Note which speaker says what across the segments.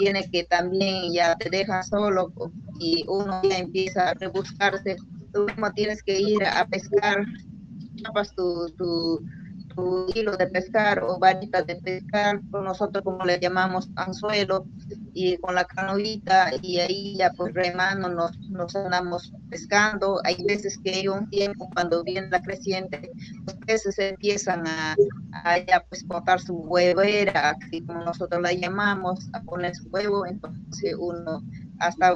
Speaker 1: tiene que también ya te deja solo y uno ya empieza a rebuscarse. Tú mismo tienes que ir a pescar, chapas tu hilo de pescar o varita de pescar, con nosotros como le llamamos anzuelo, y con la canoita, y ahí ya pues remando nos andamos pescando. Hay veces que hay un tiempo cuando viene la creciente, los peces empiezan a ya pues botar su huevera, así como nosotros la llamamos, a poner su huevo. Entonces uno hasta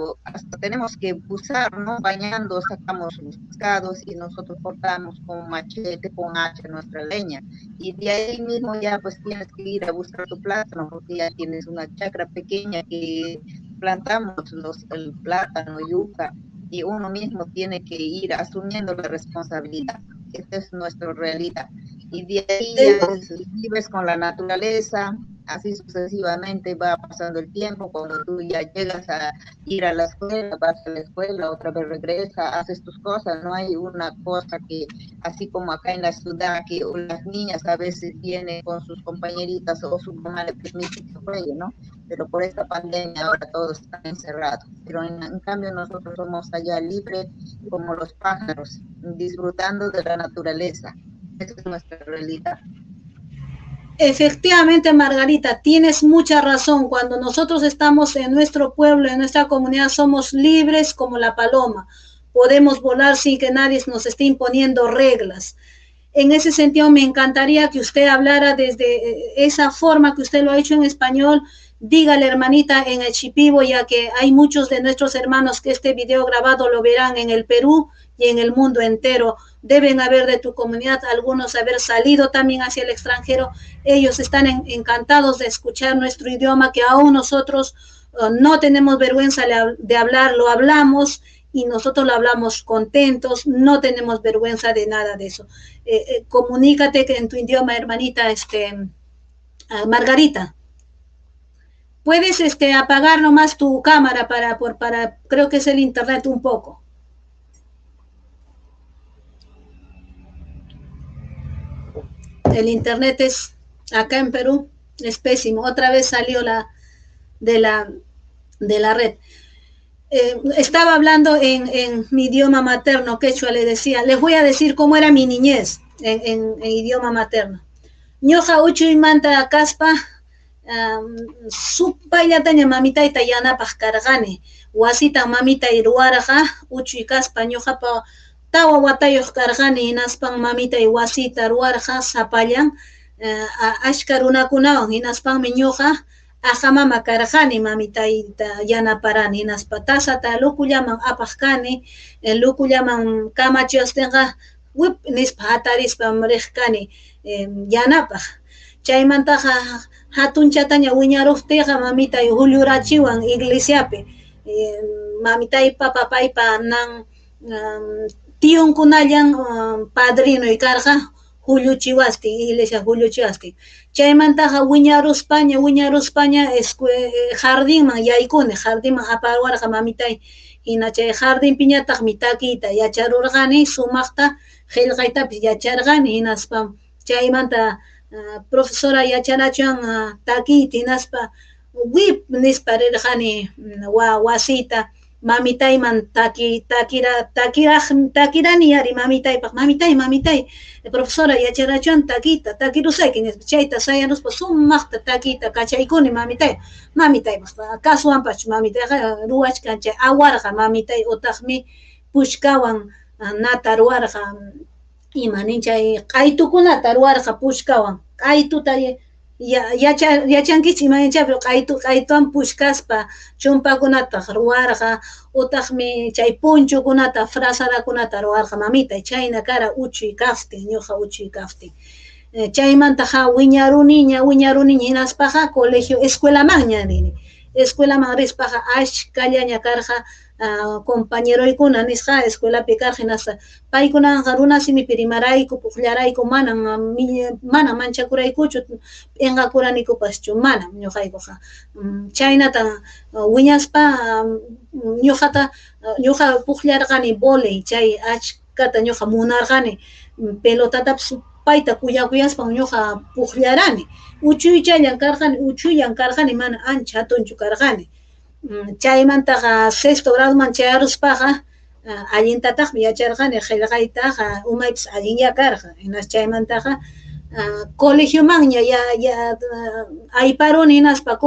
Speaker 1: tenemos que usar, ¿no? Bañando, sacamos los pescados y nosotros cortamos con machete, con hacha nuestra leña. Y de ahí mismo ya pues tienes que ir a buscar tu plátano, porque ya tienes una chacra pequeña que plantamos el plátano, yuca, y uno mismo tiene que ir asumiendo la responsabilidad. Esta es nuestra realidad. Y de ahí ya vives con la naturaleza, así sucesivamente va pasando el tiempo. Cuando tú ya llegas a ir a la escuela, vas a la escuela, otra vez regresa, haces tus cosas. No hay una cosa que, así como acá en la ciudad, que las niñas a veces vienen con sus compañeritas o su mamá le permite que juegue, ¿no? Pero por esta pandemia ahora todos están encerrados. Pero en cambio nosotros somos allá libres como los pájaros, disfrutando de la naturaleza. Esa es nuestra realidad.
Speaker 2: Efectivamente, Margarita, tienes mucha razón. Cuando nosotros estamos en nuestro pueblo, en nuestra comunidad, somos libres como la paloma. Podemos volar sin que nadie nos esté imponiendo reglas. En ese sentido, me encantaría que usted hablara desde esa forma que usted lo ha hecho en español. Dígale, hermanita, en el Shipibo, ya que hay muchos de nuestros hermanos que este video grabado lo verán en el Perú y en el mundo entero. Deben haber de tu comunidad algunos haber salido también hacia el extranjero. Ellos están encantados de escuchar nuestro idioma, que aún nosotros no tenemos vergüenza de hablar, lo hablamos y nosotros lo hablamos contentos, no tenemos vergüenza de nada de eso. Comunícate que en tu idioma, hermanita, Margarita. Puedes apagar nomás tu cámara para, creo que es el internet un poco. El internet es, acá en Perú, es pésimo. Otra vez salió de la red. Estaba hablando en mi idioma materno, quechua, le decía, les voy a decir cómo era mi niñez en idioma materno. Ñoja uchuy manta caspa, supayataña mamitaita yanapaj kargani, wasita mamita iruaraja, uchuy kaspa ñojapa tawa watayoq kargani, hinaspan mamita y wasita ruarja, sapallan, ashka runakunawan, hinaspanmi ñoja ajamama karjani mamitaita yanaparani, hinaspa tasata lukullaman apajkani, lukullaman kamachiyastinqa wip nispa hatarispa rejkani yanapaj. Chaymantaqa hatun chataña wiñaruqtiqa mamitay hullurachiwan iglesiapi, mamitaypa papaypa nan tiyunkunallan padrino y karqa hulluchiwastin, iglesia hulluchiwastin. Chaymantaqa wiñaruspaña jardinman yaykuni, jardinman aparwarqa mamitay, hina chay jardin piñataqmi takiyta yacharurqani, sumaqta qillqaytapis yacharqani, hinaspam chaymanta profesora yacharachuwan takiyta, hinaspa wip nispa rirqani wasita, mamitayman takirani yari mamitaypaq, mamitay, profesora yacharachuwan takirusayki nispa, chayta sayaruspa sumaqta takiyta kachaykuni mamitaypaq, kasuwanpachu mamitayqa ruwachkan chay awarqa mamitay, utaqmi puchkawan nata ruwarqa, ima ninchay q'aytukunata ruwarqa puchkawan, q'aytuta yachankichik imaninchaypi, q'aytuwan puchkaspa chumpakunata ruwarqa, utaqmi chay punchukunata, frazadakunata ruwarqa mamitay, chayna kara uchuy kaftin, ñuqa uchuy kaftin. Chaymantaqa wiñaruniña hinaspaqa colegio, escuelamanña rini, escuelaman rispaqa ashkallaña karqa compañeroykuna nisqa escuelapi karqa, hinaspa paykunaqa runa simipi rimarayku, puqllarayku, mana manchakuraykuchu, p'inqakuranikuspaschu mana ñuqaykuqa. Chaynata wiñaspa ñuqa puqllarqani voley, chay achkata ñuqa munarqani, pelotatapis paita kuyaspan ñuqa pukllarani. Uchuychallan karqani mana ancha hatunchu karqani. Chaymantaqa sexto gradoman chayaruspaqa allintataqmi yacharqani qillqaytaqa umaypis allinlla karqa. Hinas chaymantaqa colegiomanña ya ayparuni hinaspa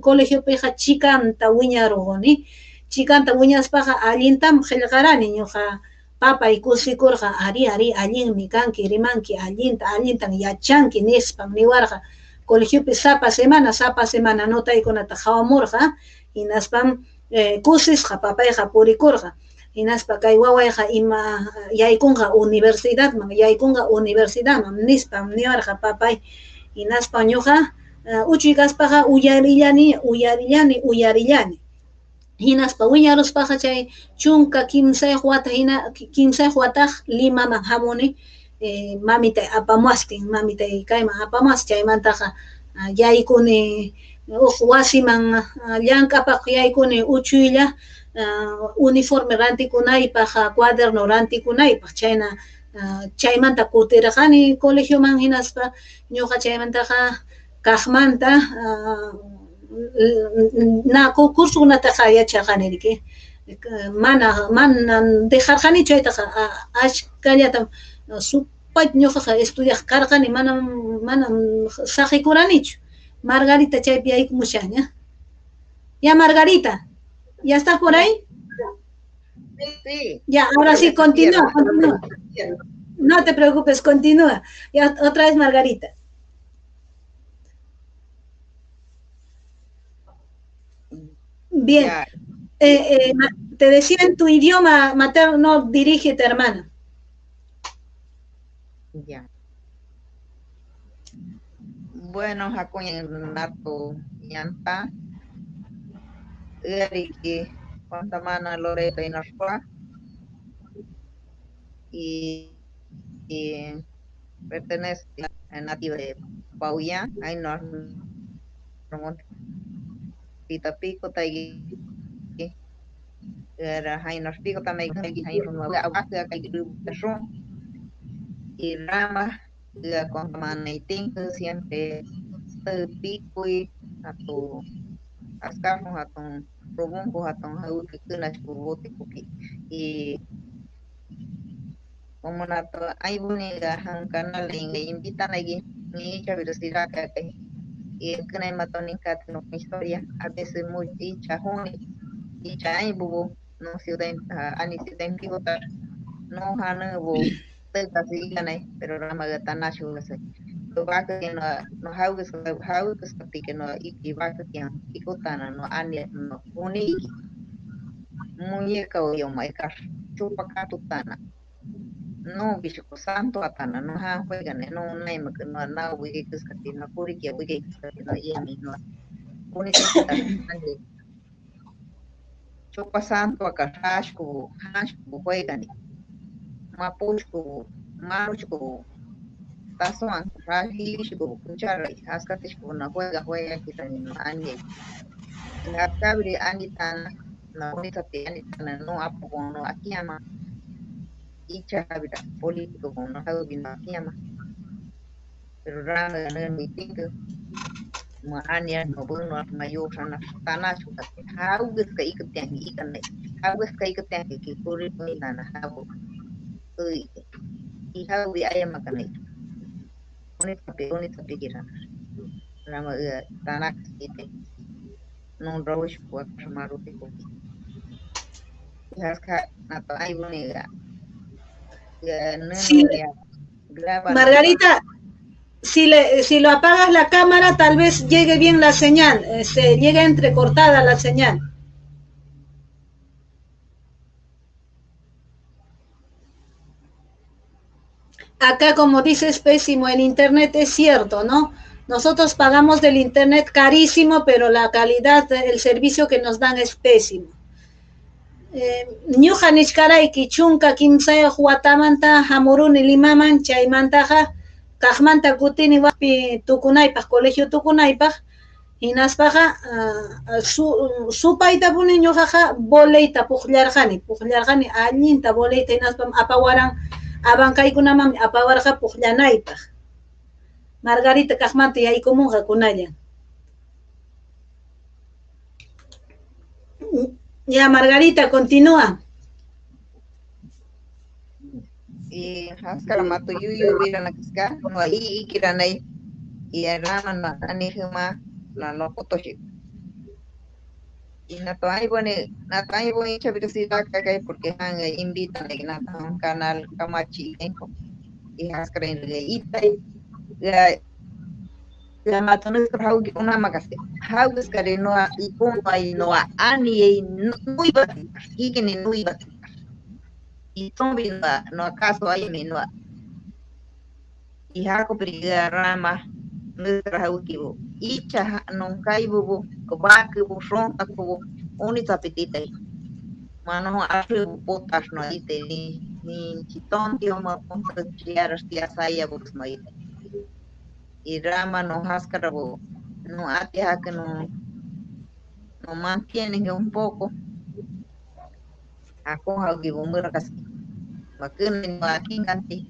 Speaker 2: colegiopiqa chikanta wiñaruni. Chikanta wiñaspaqa allintam qillqarani ñuqa papay kusikurqa ari allinmi kanki rimanki allintan yachanki nispan niwarqa colegiopi sapa semana notaykunata hawamurqa hinaspam kusisqa papayqa purikurqa hinaspa kay wawayqa ima yaykunqa universidadman nispam niwarqa papay hinaspa ñuqa uchuy kaspaqa uyarillani hinaspa wiñaruspaqa chay chunka kimsayq wataq Limaman hamuni mamitay apamuaspin mamitay kayman apamuas chaymantaqa yaykuni wasiman llank'apaq yaykuni uchuylla uniforme rantikunaypaq cuaderno rantikunaypaq chayna chaymanta kutirqani colegioman hinaspa ñuqa chaymantaqa kaqmanta cursukunataqa yacharqaniriki mana dejarqanichu chaytaqa ashkallatam supayta ñuqaqa estudiaq karqani manam saqikuranichu. Margarita chaypi yaykumushaña. Ya Margarita, ¿ya estás por ahí?
Speaker 1: Sí.
Speaker 2: Ya, ahora sí, continúa. No te preocupes, continúa. Ya, otra vez Margarita. Bien. Te decía en tu idioma materno, dirígete, hermana.
Speaker 1: Ya. Bueno, hakuña nato yanta. Eriki Pantamana Loreto Inarpa. Y pertenece a nativa de Pauya, ahí no Pita Pico Taigi era ahí nos pico también ahí no abajo que y rama la con manaitín siempre pico y a tu ascafo a tu robongo a tu jau que las cubote y como nato hay bonita un canal en invitan allí ni curiosidad que y el que no mató ni catino historia a veces muy dicha y chay bubu no ciudad ani ciudad pivotar no hana bu tenta sigane pero rama gata nacho ese lo va que no hauges que no y va que y cotana no ani no uni muñeca o yo maikar chupa catutana no bicho santo atana no ha juegan no naima que no na wiki que skatina puri que wiki que skatina y a mí no única chupa santo acá hashku juegan mapushku marushku tason rajishku kuchara haskatishku no juega que también no ani la cabri anitana no bonita anitana no apogo no aquí ama Icha habita político con no sabe bien aquí ama pero rana no mi tinto no ania no bueno mayor sana tanacho que hauges que ikten ikane hauges que ikten que puri ni nana hago y hago de ayama kanai bonita pikiran rama tanak ite non rosh por maruti ko haska nata ay bonega
Speaker 2: Sí. Margarita, si lo apagas la cámara, tal vez llegue bien la señal, llega entrecortada la señal. Acá, como dices, pésimo el internet, es cierto, ¿no? Nosotros pagamos del internet carísimo, pero la calidad, el servicio que nos dan es pésimo. Ñuqa nishkarayki chunka kimsayuq watamanta hamuruni Limaman chaymantaqa kaqmanta kutini waqpi tukunaypaq colegio tukunaypaq hinaspaqa supaytapuni ñuqaqa boleyta puqllarqani allinta boleyta hinaspam apawaran abankaykunaman apawarqa puqllanaypaq. Margarita kaqmanta yaykumunqa kunalla. Ya, Margarita, continúa.
Speaker 1: Y haskara mato yuyu vira na kiska no ahí kiranay y rama na anihuma la no kotoshi y na to ay boni chabirosita kagay porque han invitan na un canal kamachi y haskara en itay la mato no haugi una magase haugi skare no y como ay no ani muy bati y que ni muy bati y tombi no acaso hay menua y hago priga rama nuestra haukibo y cha non kaibu ko ba ke bu ron ako unita petita mano afu potas no ite ni chiton tío ma ponta chiar hostia saya bus no ite y rama no hascarabo no atia que no mantienen un poco ako haukibo mura casi makin makin ganti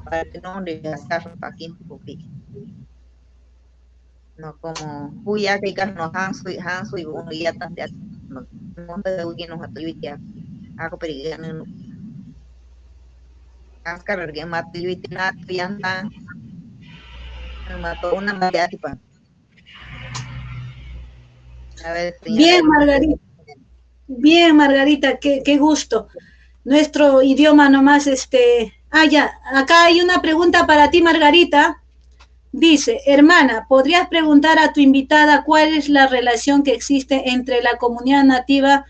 Speaker 1: para que no le gastar aquí poquito no como huya que no hansu y uno ya tan de no te doy no hatu ya ako perigano askar que matu yuitina pianta mato una maría tipa a ver
Speaker 2: Bien, Margarita. Bien, Margarita, qué gusto. Nuestro idioma nomás, ya, acá hay una pregunta para ti, Margarita. Dice, hermana, ¿podrías preguntar a tu invitada cuál es la relación que existe entre la comunidad nativa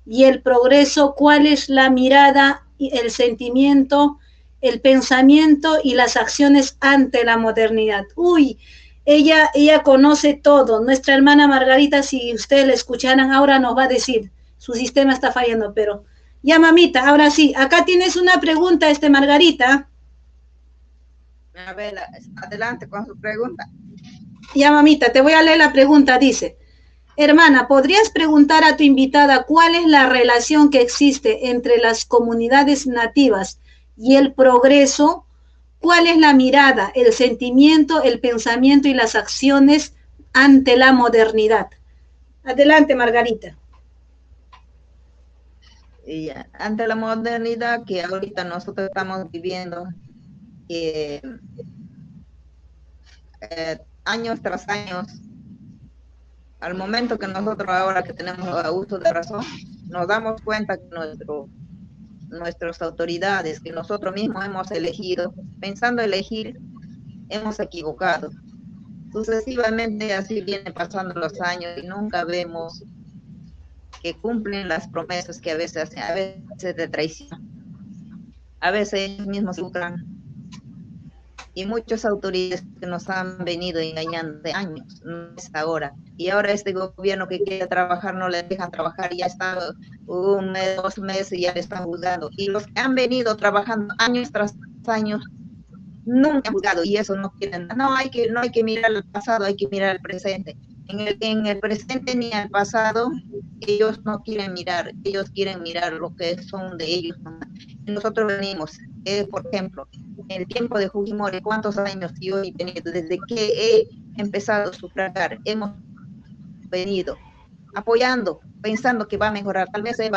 Speaker 2: y el progreso? ¿Cuál es la mirada, el sentimiento, el pensamiento y las acciones ante la modernidad? Uy, ella conoce todo. Nuestra hermana Margarita, si ustedes la escucharan, ahora nos va a decir, su sistema está fallando, pero... Ya, mamita, ahora sí, acá tienes una pregunta, Margarita.
Speaker 1: A ver, adelante con su pregunta.
Speaker 2: Ya, mamita, te voy a leer la pregunta, dice, hermana, ¿podrías preguntar a tu invitada cuál es la relación que existe entre las comunidades nativas y el progreso? ¿Cuál es la mirada, el sentimiento, el pensamiento y las acciones ante la modernidad? Adelante, Margarita.
Speaker 1: Y ante la modernidad que ahorita nosotros estamos viviendo, años tras años, al momento que nosotros ahora que tenemos uso de razón, nos damos cuenta que nuestras autoridades, que nosotros mismos hemos elegido, pensando elegir, hemos equivocado. Sucesivamente así vienen pasando los años y nunca vemos que cumplen las promesas que a veces hacen, a veces de traición, a veces ellos mismos se lucran, y muchas autoridades que nos han venido engañando de años, no es ahora, y ahora este gobierno que quiere trabajar no le dejan trabajar, ya está un mes, 2 meses y ya le están juzgando, y los que han venido trabajando años tras años nunca han juzgado, y eso no quieren, no hay que mirar el pasado, hay que mirar el presente. En el presente ni al pasado, ellos no quieren mirar, ellos quieren mirar lo que son de ellos. Y nosotros venimos, por ejemplo, en el tiempo de Fujimori, ¿cuántos años yo he venido? Desde que he empezado a sufragar, hemos venido apoyando, pensando que va a mejorar, tal vez él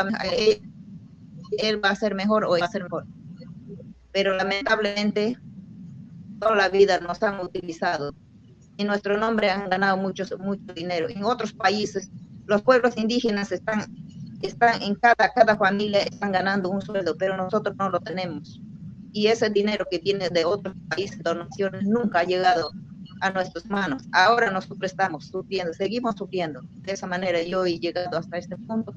Speaker 1: va a ser mejor o va a ser mejor. Pero lamentablemente, toda la vida nos han utilizado. En nuestro nombre han ganado mucho dinero. En otros países, los pueblos indígenas están en cada familia, están ganando un sueldo, pero nosotros no lo tenemos. Y ese dinero que viene de otros países, donaciones, nunca ha llegado a nuestras manos. Ahora nosotros estamos sufriendo, seguimos sufriendo. De esa manera yo he llegado hasta este punto.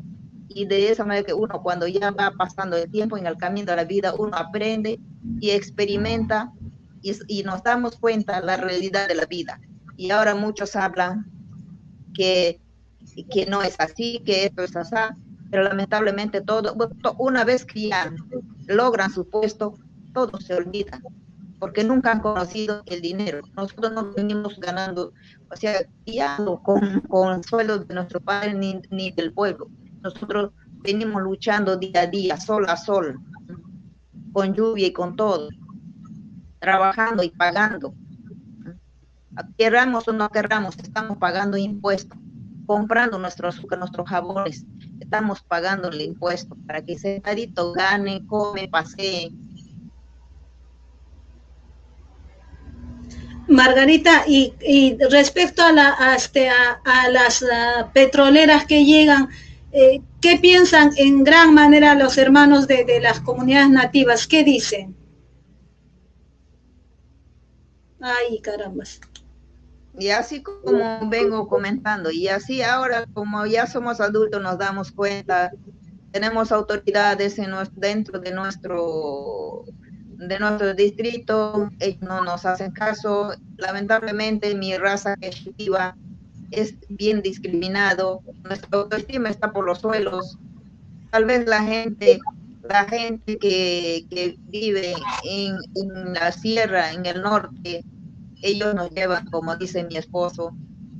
Speaker 1: Y de esa manera que uno, cuando ya va pasando el tiempo en el camino de la vida, uno aprende y experimenta y nos damos cuenta de la realidad de la vida. Y ahora muchos hablan que no es así, que esto es así, pero lamentablemente una vez que ya logran su puesto, todo se olvida, porque nunca han conocido el dinero. Nosotros no venimos ganando, o sea, guiando con sueldos de nuestro padre ni del pueblo. Nosotros venimos luchando día a día, sol a sol. con lluvia y con todo, trabajando y pagando. Querramos o no querramos, estamos pagando impuestos, comprando nuestros azúcar, nuestros jabones, estamos pagando el impuesto para que sentadito gane, come, pasee.
Speaker 2: Margarita, y respecto a las petroleras que llegan, ¿qué piensan en gran manera los hermanos de las comunidades nativas? ¿Qué dicen? Ay, caramba.
Speaker 1: Y así como vengo comentando, y así ahora como ya somos adultos nos damos cuenta, tenemos autoridades dentro de nuestro distrito, ellos no nos hacen caso. Lamentablemente mi raza ejecutiva es bien discriminado, nuestra autoestima está por los suelos. Tal vez la gente que vive en la sierra, en el norte, ellos nos llevan, como dice mi esposo,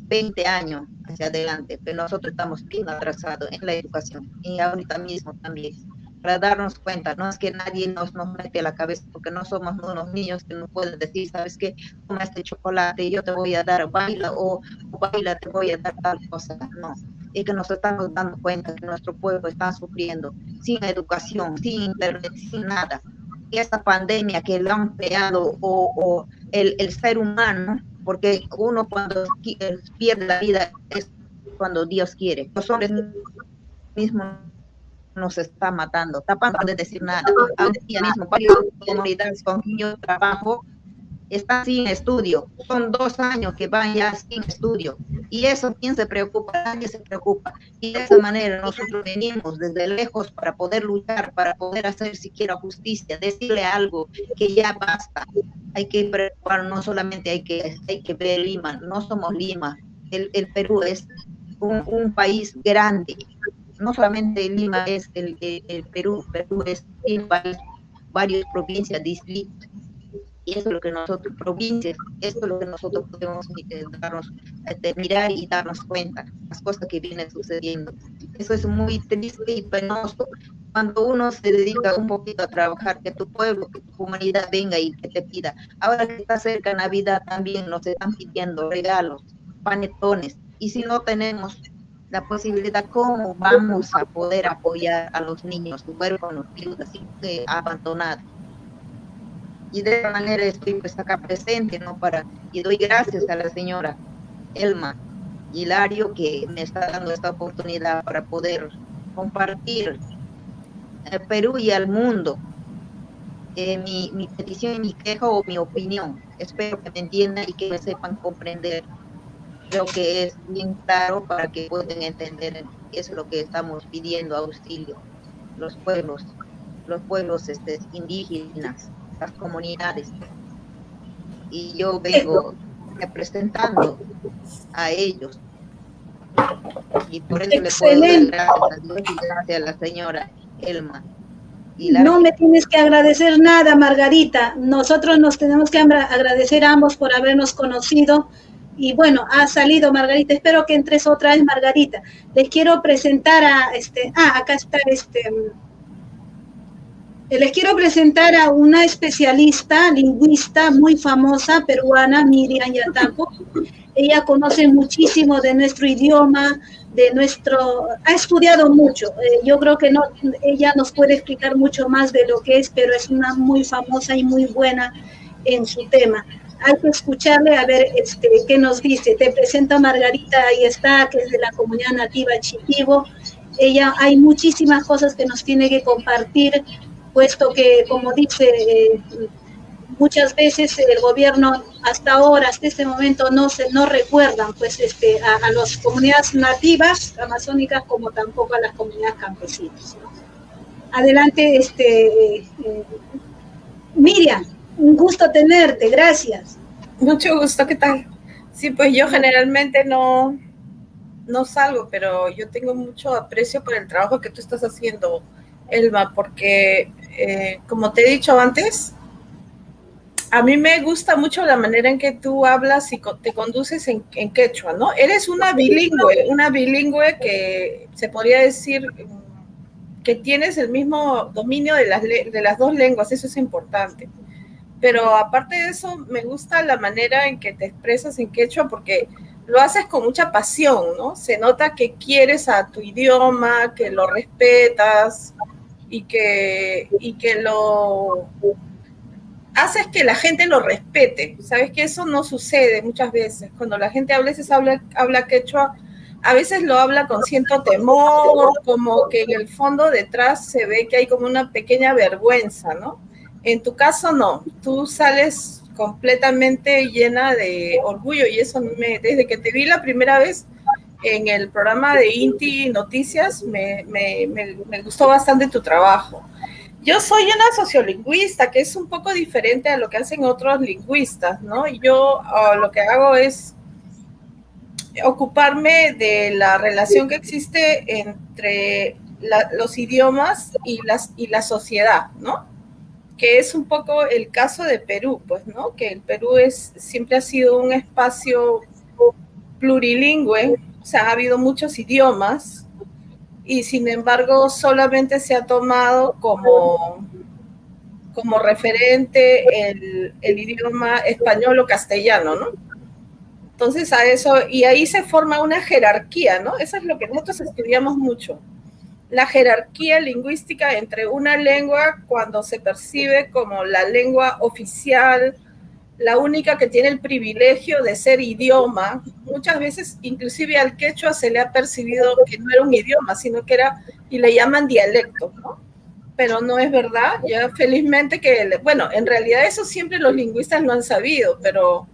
Speaker 1: 20 años hacia adelante, pero nosotros estamos bien atrasados en la educación y ahorita mismo también, para darnos cuenta, no es que nadie nos mete a la cabeza, porque no somos unos niños que nos pueden decir, sabes qué, toma este chocolate y yo te voy a dar baila, o baila, te voy a dar tal cosa, no, es que nos estamos dando cuenta que nuestro pueblo está sufriendo, sin educación, sin internet, sin nada. Y esta pandemia que lo han creado o el ser humano, porque uno cuando pierde la vida es cuando Dios quiere. Los hombres mismos nos están matando, tapando de decir nada. Ahora mismo varias comunidades con quien yo trabajo están sin estudio, son 2 años que van ya sin estudio, y eso, ¿quién se preocupa? Nadie se preocupa, y de esa manera nosotros venimos desde lejos para poder luchar, para poder hacer siquiera justicia, decirle algo, que ya basta, hay que preocupar, no solamente hay que ver Lima, no somos Lima, el Perú es un país grande, no solamente Lima es el Perú es un país, varias provincias, distritos. Y eso es lo que nosotros, provincias, eso es lo que nosotros podemos mirar y darnos cuenta, las cosas que vienen sucediendo. Eso es muy triste y penoso cuando uno se dedica un poquito a trabajar, que tu pueblo, que tu comunidad venga y que te pida. Ahora que está cerca Navidad también nos están pidiendo regalos, panetones, y si no tenemos la posibilidad, ¿cómo vamos a poder apoyar a los niños, huérfanos, viudas, abandonados? Y de esa manera estoy pues acá presente, ¿no? Y doy gracias a la señora Elma Hilario que me está dando esta oportunidad para poder compartir al Perú y al mundo mi petición, mi queja o mi opinión. Espero que me entiendan y que me sepan comprender. Creo que es bien claro para que puedan entender eso es lo que estamos pidiendo, auxilio, los pueblos indígenas, las comunidades, y yo vengo representando a ellos, y por eso le puedo dar gracias a Dios y gracias a la señora Elma.
Speaker 2: No me tienes que agradecer nada, Margarita, nosotros nos tenemos que agradecer a ambos por habernos conocido, y bueno, ha salido Margarita, espero que entres otra vez, Margarita. Les quiero presentar a acá está les quiero presentar a una especialista, lingüista muy famosa, peruana, Miriam Yataco. Ella conoce muchísimo de nuestro idioma, ha estudiado mucho. Yo creo que ella nos puede explicar mucho más de lo que es, pero es una muy famosa y muy buena en su tema. Hay que escucharle a ver qué nos dice. Te presento a Margarita, ahí está, que es de la comunidad nativa Chitivo. Ella, hay muchísimas cosas que nos tiene que compartir, puesto que, como dice, muchas veces el gobierno hasta ahora, hasta este momento, no recuerdan pues a las comunidades nativas amazónicas como tampoco a las comunidades campesinas, ¿no? Adelante, Miriam, un gusto tenerte, gracias.
Speaker 3: Mucho gusto, ¿qué tal? Sí, pues yo generalmente no salgo, pero yo tengo mucho aprecio por el trabajo que tú estás haciendo, Elma, porque como te he dicho antes, a mí me gusta mucho la manera en que tú hablas y te conduces en quechua, ¿no? Eres una bilingüe que se podría decir que tienes el mismo dominio de las dos lenguas, eso es importante. Pero aparte de eso, me gusta la manera en que te expresas en quechua, porque lo haces con mucha pasión, ¿no? Se nota que quieres a tu idioma, que lo respetas y que lo haces que la gente lo respete. Sabes que eso no sucede muchas veces. Cuando la gente a veces habla quechua, a veces lo habla con cierto temor, como que en el fondo detrás se ve que hay como una pequeña vergüenza, ¿no? En tu caso no, tú sales completamente llena de orgullo y eso desde que te vi la primera vez en el programa de Inti Noticias, me gustó bastante tu trabajo. Yo soy una sociolingüista, que es un poco diferente a lo que hacen otros lingüistas, ¿no? Yo lo que hago es ocuparme de la relación que existe entre los idiomas y la sociedad, ¿no? Que es un poco el caso de Perú, pues, ¿no? Que el Perú siempre ha sido un espacio plurilingüe, o sea, ha habido muchos idiomas y sin embargo solamente se ha tomado como referente el idioma español o castellano, ¿no? Entonces a eso, y ahí se forma una jerarquía, ¿no? Eso es lo que nosotros estudiamos mucho. La jerarquía lingüística entre una lengua cuando se percibe como la lengua oficial, la única que tiene el privilegio de ser idioma. Muchas veces, inclusive al quechua se le ha percibido que no era un idioma, sino que era, y le llaman dialecto, ¿no? Pero no es verdad, ya felizmente bueno, en realidad eso siempre los lingüistas lo han sabido, pero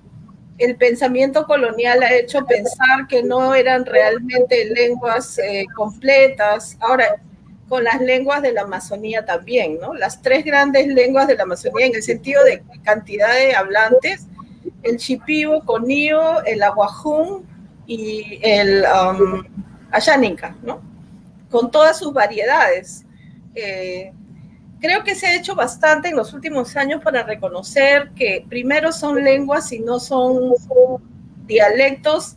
Speaker 3: el pensamiento colonial ha hecho pensar que no eran realmente lenguas completas. Ahora, con las lenguas de la Amazonía también, ¿no? Las tres grandes lenguas de la Amazonía en el sentido de cantidad de hablantes, el shipibo, conío, el aguajún y el ayánica, ¿no? Con todas sus variedades. Creo que se ha hecho bastante en los últimos años para reconocer que primero son lenguas y no son dialectos,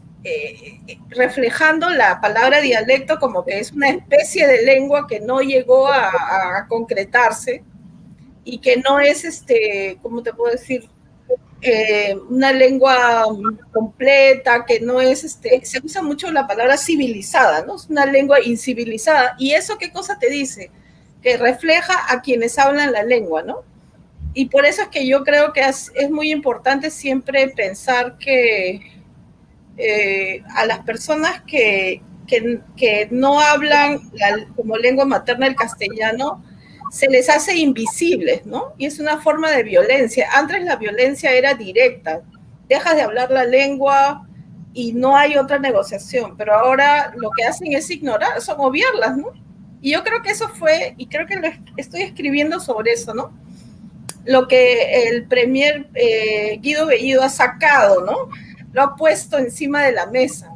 Speaker 3: reflejando la palabra dialecto como que es una especie de lengua que no llegó a concretarse y que no es, ¿cómo te puedo decir? Una lengua completa, que no es, se usa mucho la palabra civilizada, ¿no? Es una lengua incivilizada. ¿Y eso qué cosa te dice? Que refleja a quienes hablan la lengua, ¿no? Y por eso es que yo creo que es muy importante siempre pensar que a las personas que no hablan como lengua materna el castellano, se les hace invisibles, ¿no? Y es una forma de violencia. Antes la violencia era directa. Dejas de hablar la lengua y no hay otra negociación, pero ahora lo que hacen es ignorar, son obviarlas, ¿no? Y yo creo que eso fue, y creo que estoy escribiendo sobre eso, ¿no? Lo que el premier Guido Bellido ha sacado, ¿no? Lo ha puesto encima de la mesa.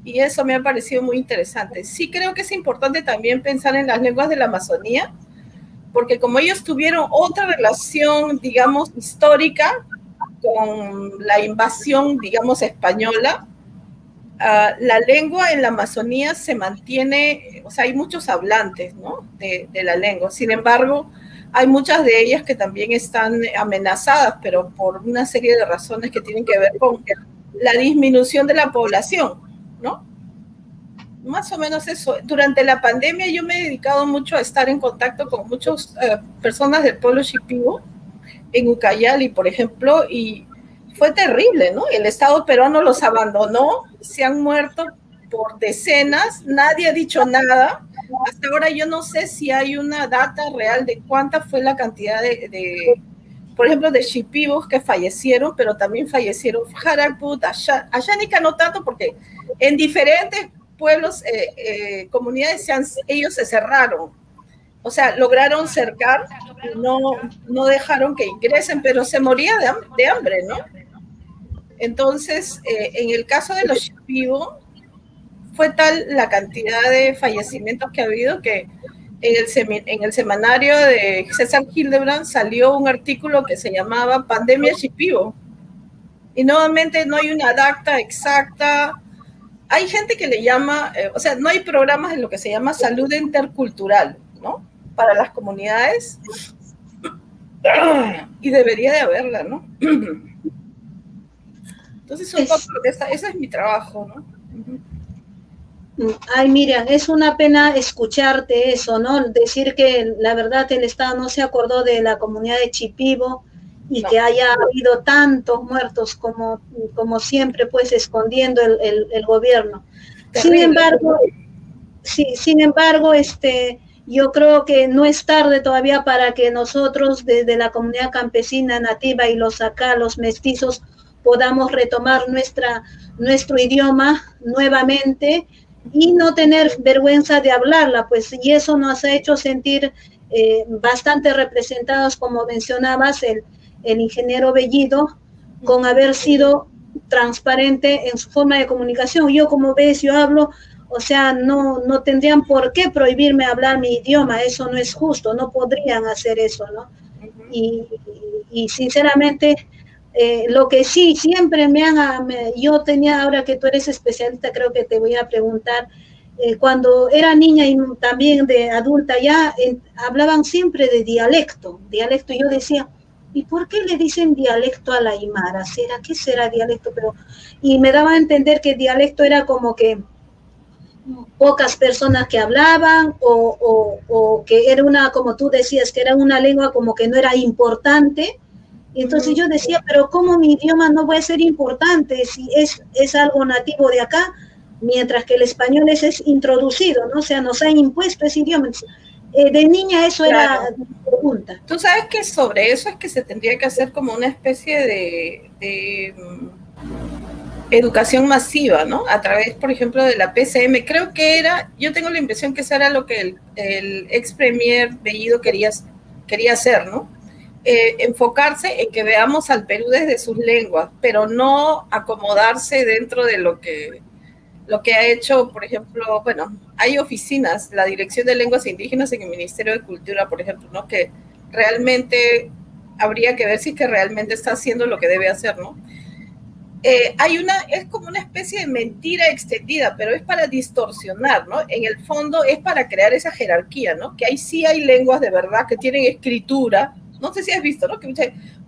Speaker 3: Y eso me ha parecido muy interesante. Sí creo que es importante también pensar en las lenguas de la Amazonía, porque como ellos tuvieron otra relación, digamos, histórica con la invasión, digamos, española, la lengua en la Amazonía se mantiene, o sea, hay muchos hablantes, ¿no? de la lengua. Sin embargo, hay muchas de ellas que también están amenazadas, pero por una serie de razones que tienen que ver con la disminución de la población, ¿no? Más o menos eso. Durante la pandemia yo me he dedicado mucho a estar en contacto con muchas personas del pueblo shipibo, en Ucayali, por ejemplo, y fue terrible, ¿no? El Estado peruano los abandonó, se han muerto por decenas, nadie ha dicho nada. Hasta ahora yo no sé si hay una data real de cuánta fue la cantidad por ejemplo, de shipibos que fallecieron, pero también fallecieron Haraput, Ayánica no tanto, porque en diferentes pueblos, comunidades, ellos se cerraron. O sea, lograron cercar, no dejaron que ingresen, pero se moría de hambre, ¿no? Entonces, en el caso de los shipibo, fue tal la cantidad de fallecimientos que ha habido que en el semanario de César Hildebrand salió un artículo que se llamaba Pandemia Shipibo. Y nuevamente no hay una data exacta. Hay gente que le llama, o sea, no hay programas en lo que se llama salud intercultural, ¿no? Para las comunidades, y debería de haberla, ¿no? Entonces, un poco lo que ese es mi trabajo, ¿no?
Speaker 2: Ay, Miriam, es una pena escucharte eso, ¿no? Decir que la verdad el Estado no se acordó de la comunidad de Shipibo y que haya habido tantos muertos como siempre, pues escondiendo el gobierno.
Speaker 3: Terrible.
Speaker 2: Sin embargo, yo creo que no es tarde todavía para que nosotros desde la comunidad campesina nativa y los mestizos, podamos retomar nuestro idioma nuevamente y no tener vergüenza de hablarla, pues, y eso nos ha hecho sentir bastante representados, como mencionabas, el ingeniero Bellido, con haber sido transparente en su forma de comunicación. Yo, como ves, yo hablo, o sea, no tendrían por qué prohibirme hablar mi idioma, eso no es justo, no podrían hacer eso, ¿no? Y sinceramente, lo que sí, siempre yo tenía, ahora que tú eres especialista, creo que te voy a preguntar, cuando era niña y también de adulta ya, hablaban siempre de dialecto, y yo decía, ¿y por qué le dicen dialecto a la aymara? ¿Qué será dialecto? Y me daba a entender que dialecto era como que pocas personas que hablaban o que era una, como tú decías, que era una lengua como que no era importante. Y entonces yo decía, pero ¿cómo mi idioma no va a ser importante si es algo nativo de acá? Mientras que el español es introducido, ¿no? O sea, nos han impuesto ese idioma. De niña eso era mi pregunta.
Speaker 3: Tú sabes que sobre eso es que se tendría que hacer como una especie de educación masiva, ¿no? A través, por ejemplo, de la PCM. Creo que yo tengo la impresión que eso era lo que el ex premier Bellido quería hacer, ¿no? Enfocarse en que veamos al Perú desde sus lenguas, pero no acomodarse dentro de lo que ha hecho, por ejemplo, bueno, hay oficinas, la Dirección de Lenguas Indígenas en el Ministerio de Cultura, por ejemplo, ¿no? Que realmente habría que ver si es que realmente está haciendo lo que debe hacer, ¿no? Es como una especie de mentira extendida, pero es para distorsionar, ¿no? En el fondo es para crear esa jerarquía, ¿no? Que ahí sí hay lenguas de verdad que tienen escritura. No sé si has visto, ¿no?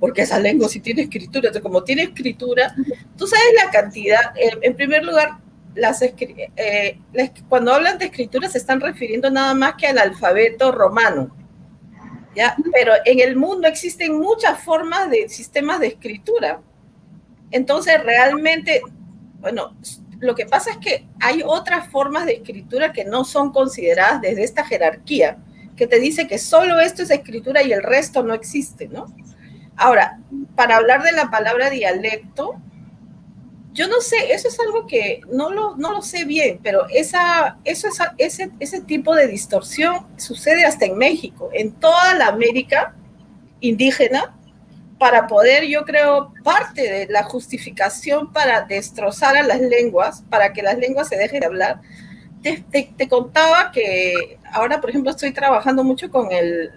Speaker 3: Porque esa lengua sí tiene escritura. Entonces, como tiene escritura, tú sabes la cantidad. En primer lugar, cuando hablan de escritura se están refiriendo nada más que al alfabeto romano, ¿ya? Pero en el mundo existen muchas formas de sistemas de escritura. Entonces, realmente, bueno, lo que pasa es que hay otras formas de escritura que no son consideradas desde esta jerarquía, que te dice que solo esto es escritura y el resto no existe, ¿no? Ahora, para hablar de la palabra dialecto, yo no sé, eso es algo que no lo sé bien, pero ese tipo de distorsión sucede hasta en México, en toda la América indígena, para poder, yo creo, parte de la justificación para destrozar a las lenguas, para que las lenguas se dejen de hablar. Te contaba que ahora, por ejemplo, estoy trabajando mucho con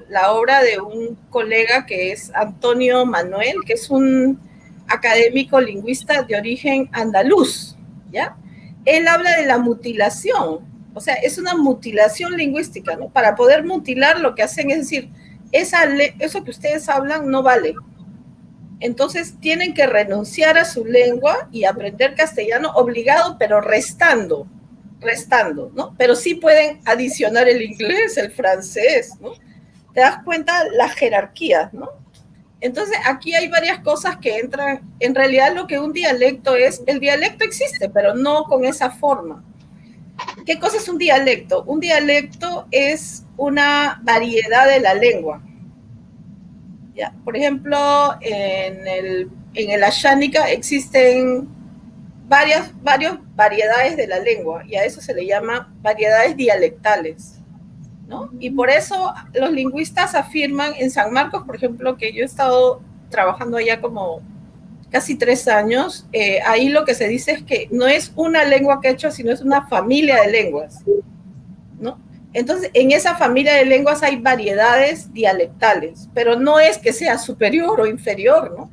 Speaker 3: la obra de un colega que es Antonio Manuel, que es un académico lingüista de origen andaluz, ¿ya? Él habla de la mutilación, o sea, es una mutilación lingüística, ¿no? Para poder mutilar lo que hacen es decir, eso que ustedes hablan no vale. Entonces tienen que renunciar a su lengua y aprender castellano obligado, pero restando, ¿no? Pero sí pueden adicionar el inglés, el francés, ¿no? Te das cuenta las jerarquías, ¿no? Entonces aquí hay varias cosas que entran. En realidad lo que un dialecto es, el dialecto existe, pero no con esa forma. ¿Qué cosa es un dialecto? Un dialecto es una variedad de la lengua. ¿Ya? Por ejemplo, en el Ashánica existen varias variedades de la lengua y a eso se le llama variedades dialectales, ¿no? Y por eso los lingüistas afirman en San Marcos, por ejemplo, que yo he estado trabajando allá como casi 3 años, ahí lo que se dice es que no es una lengua quechua, sino es una familia de lenguas, ¿no? Entonces, en esa familia de lenguas hay variedades dialectales, pero no es que sea superior o inferior, ¿no?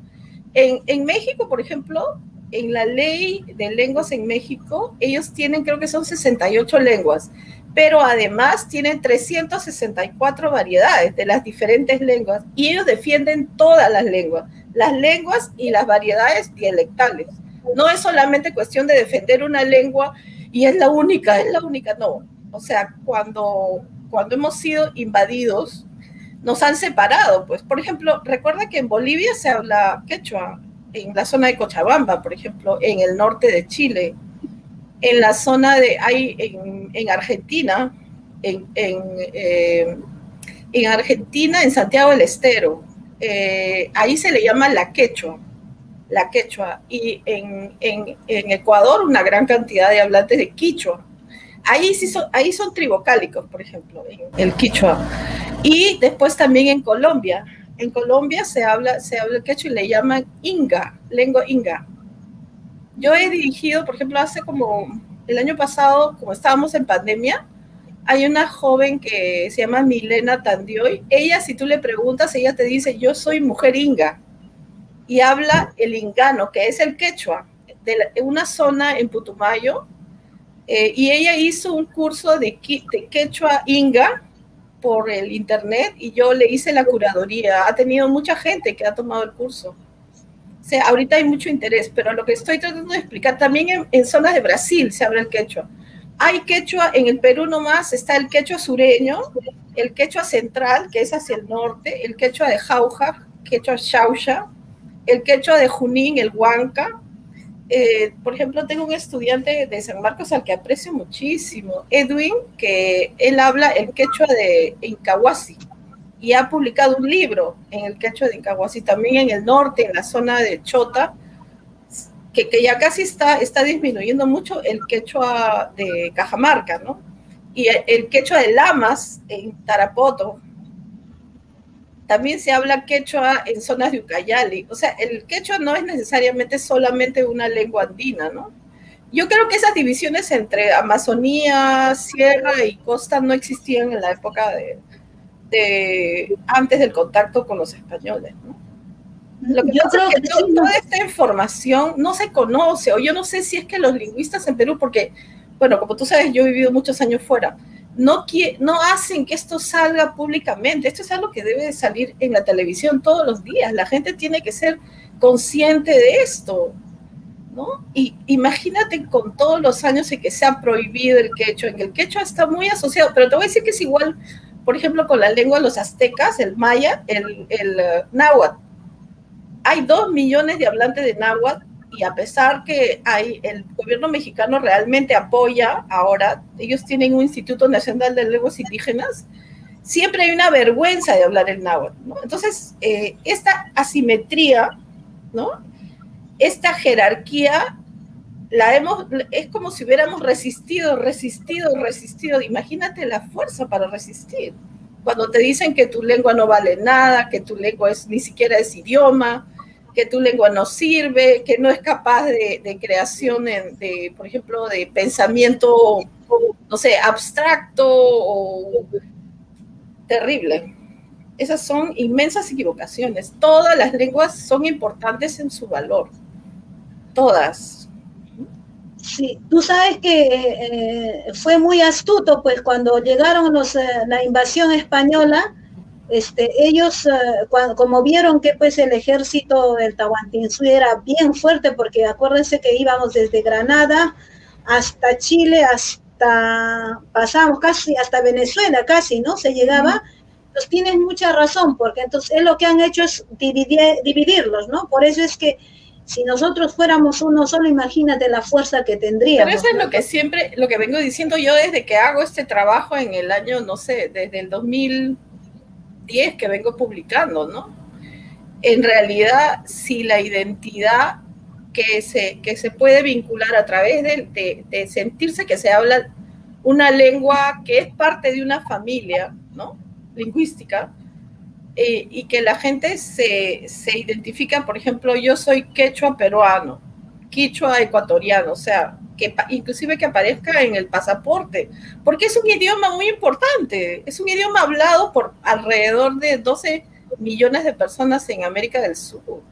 Speaker 3: En México, por ejemplo, en la ley de lenguas en México, ellos tienen, creo que son 68 lenguas, pero además tienen 364 variedades de las diferentes lenguas y ellos defienden todas las lenguas y las variedades dialectales. No es solamente cuestión de defender una lengua y es la única, no. O sea, cuando hemos sido invadidos, nos han separado, pues. Por ejemplo, recuerda que en Bolivia se habla quechua, en la zona de Cochabamba, por ejemplo, en el norte de Chile, en la zona en Argentina, en Argentina, en Santiago del Estero, ahí se le llama la quechua, y en Ecuador una gran cantidad de hablantes de quichua. Ahí son trivocálicos, por ejemplo, en el quichua. Y después también en Colombia se habla el quechua y le llaman inga, lengua inga. Yo he dirigido, por ejemplo, hace como el año pasado, como estábamos en pandemia, hay una joven que se llama Milena Tandioy. Ella, si tú le preguntas, ella te dice, yo soy mujer inga, y habla el ingano, que es el quechua, de una zona en Putumayo, y ella hizo un curso de quechua inga por el internet, y yo le hice la curaduría. Ha tenido mucha gente que ha tomado el curso. O sea, ahorita hay mucho interés, pero lo que estoy tratando de explicar, también en zonas de Brasil se habla el quechua. Hay quechua, en el Perú nomás está el quechua sureño, el quechua central, que es hacia el norte, el quechua de Jauja, quechua Xauxa, el quechua de Junín, el Huanca. Por ejemplo, tengo un estudiante de San Marcos al que aprecio muchísimo, Edwin, que él habla el quechua de Incahuasi, y ha publicado un libro en el quechua de Incahuasi, también en el norte, en la zona de Chota, que ya casi está disminuyendo mucho el quechua de Cajamarca, ¿no? Y el quechua de Lamas, en Tarapoto. También se habla quechua en zonas de Ucayali. O sea, el quechua no es necesariamente solamente una lengua andina, ¿no? Yo creo que esas divisiones entre Amazonía, sierra y costa no existían en la época antes del contacto con los españoles, ¿no? Lo que pasa es que toda esta información no se conoce, o yo no sé si es que los lingüistas en Perú, porque, bueno, como tú sabes, yo he vivido muchos años fuera, no hacen que esto salga públicamente. Esto es algo que debe salir en la televisión todos los días. La gente tiene que ser consciente de esto, ¿no? Y imagínate con todos los años en que se ha prohibido el quechua, en que el quechua está muy asociado, pero te voy a decir que es igual, por ejemplo, con la lengua de los aztecas, el maya, el náhuatl. Hay 2 millones de hablantes de náhuatl, y a pesar que el gobierno mexicano realmente apoya ahora, ellos tienen un Instituto Nacional de Lenguas Indígenas, siempre hay una vergüenza de hablar el náhuatl, ¿no? Entonces, esta asimetría, ¿no? Esta jerarquía, es como si hubiéramos resistido. Imagínate la fuerza para resistir. Cuando te dicen que tu lengua no vale nada, que tu lengua ni siquiera es idioma, que tu lengua no sirve, que no es capaz de creación, por ejemplo, de pensamiento, no sé, abstracto o terrible. Esas son inmensas equivocaciones. Todas las lenguas son importantes en su valor. Todas.
Speaker 2: Sí, tú sabes que fue muy astuto, pues cuando llegaron la invasión española, ellos, como vieron que pues el ejército del Tahuantinsuyo era bien fuerte, porque acuérdense que íbamos desde Granada hasta Chile, pasamos casi hasta Venezuela, casi, ¿no? Se llegaba. Entonces tienen mucha razón, porque entonces lo que han hecho es dividirlos, ¿no? Por eso es que si nosotros fuéramos uno solo, imagínate la fuerza que tendríamos.
Speaker 3: Pero eso es lo que vengo diciendo yo desde que hago este trabajo en el año, no sé, desde el 2010 que vengo publicando, ¿no? En realidad, si la identidad que se puede vincular a través de sentirse que se habla una lengua que es parte de una familia, ¿no? Lingüística, y que la gente se identifica, por ejemplo, yo soy quechua peruano, quichua ecuatoriano, o sea, que inclusive que aparezca en el pasaporte, porque es un idioma muy importante, es un idioma hablado por alrededor de 12 millones de personas en América del Sur,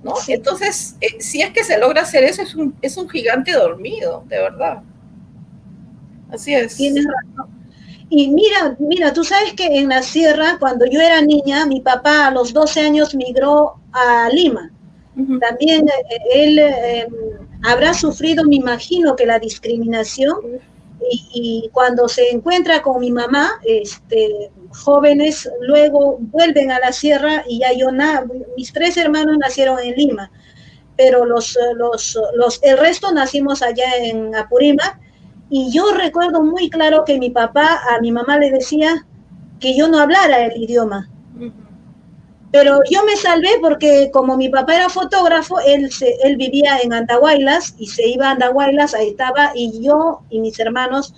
Speaker 3: ¿no? Sí. Entonces, si es que se logra hacer eso, es un gigante dormido, de verdad. Así es.
Speaker 2: Tienes razón. Y mira, tú sabes que en la sierra, cuando yo era niña, mi papá a los 12 años migró a Lima. También él habrá sufrido, me imagino, que la discriminación, y cuando se encuentra con mi mamá, jóvenes luego vuelven a la sierra, y ya mis 3 hermanos nacieron en Lima, pero el resto nacimos allá en Apurímac. Y yo recuerdo muy claro que mi papá a mi mamá le decía que yo no hablara el idioma. Pero yo me salvé porque como mi papá era fotógrafo, él vivía en Andahuaylas y se iba a Andahuaylas, ahí estaba, y yo y mis hermanos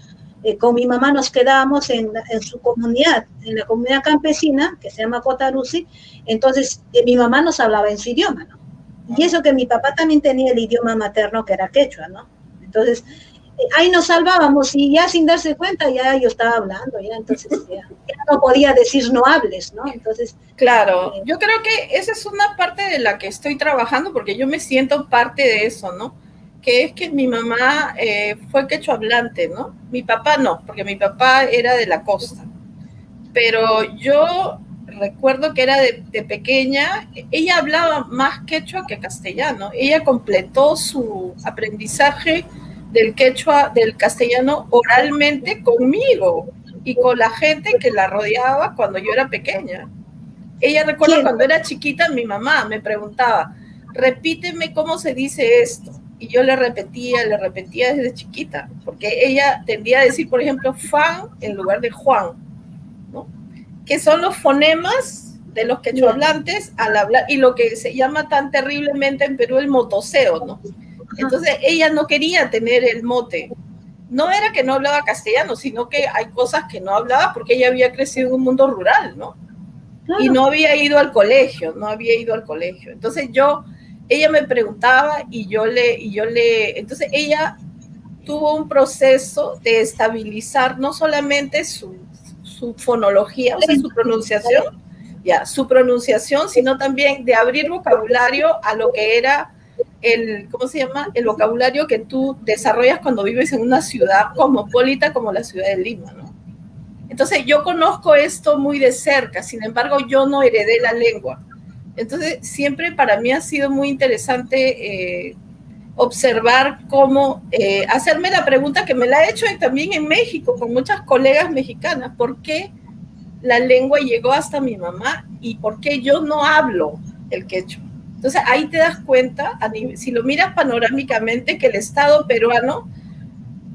Speaker 2: con mi mamá nos quedábamos en su comunidad, en la comunidad campesina, que se llama Cotarusi. Entonces mi mamá nos hablaba en su idioma, ¿no? Y eso que mi papá también tenía el idioma materno, que era quechua, ¿no? Entonces ahí nos salvábamos, y ya sin darse cuenta ya yo estaba hablando, ya entonces ya no podía decir no hables, ¿no? Entonces,
Speaker 3: claro, yo creo que esa es una parte de la que estoy trabajando, porque yo me siento parte de eso, ¿no? Que es que mi mamá fue quechua hablante, ¿no? Mi papá no, porque mi papá era de la costa, pero yo recuerdo que era de pequeña, ella hablaba más quechua que castellano, ella completó su aprendizaje del quechua, del castellano, oralmente conmigo y con la gente que la rodeaba cuando yo era pequeña. Ella recuerda cuando era chiquita, mi mamá me preguntaba, repíteme cómo se dice esto. Y yo le repetía desde chiquita, porque ella tendía a decir, por ejemplo, fan en lugar de Juan, ¿no? Que son los fonemas de los quechohablantes al hablar, y lo que se llama tan terriblemente en Perú el motoseo, ¿no? Entonces ella no quería tener el mote. No era que no hablaba castellano, sino que hay cosas que no hablaba porque ella había crecido en un mundo rural, ¿no? Claro. Y no había ido al colegio. Entonces ella me preguntaba y yo le, entonces ella tuvo un proceso de estabilizar no solamente su fonología, o sea, su pronunciación, sino también de abrir vocabulario a lo que era el vocabulario que tú desarrollas cuando vives en una ciudad cosmopolita como la ciudad de Lima, ¿no? Entonces yo conozco esto muy de cerca, sin embargo yo no heredé la lengua. Entonces siempre para mí ha sido muy interesante observar cómo, hacerme la pregunta que me la he hecho también en México con muchas colegas mexicanas, ¿por qué la lengua llegó hasta mi mamá y por qué yo no hablo el quechua? Entonces ahí te das cuenta, si lo miras panorámicamente, que el Estado peruano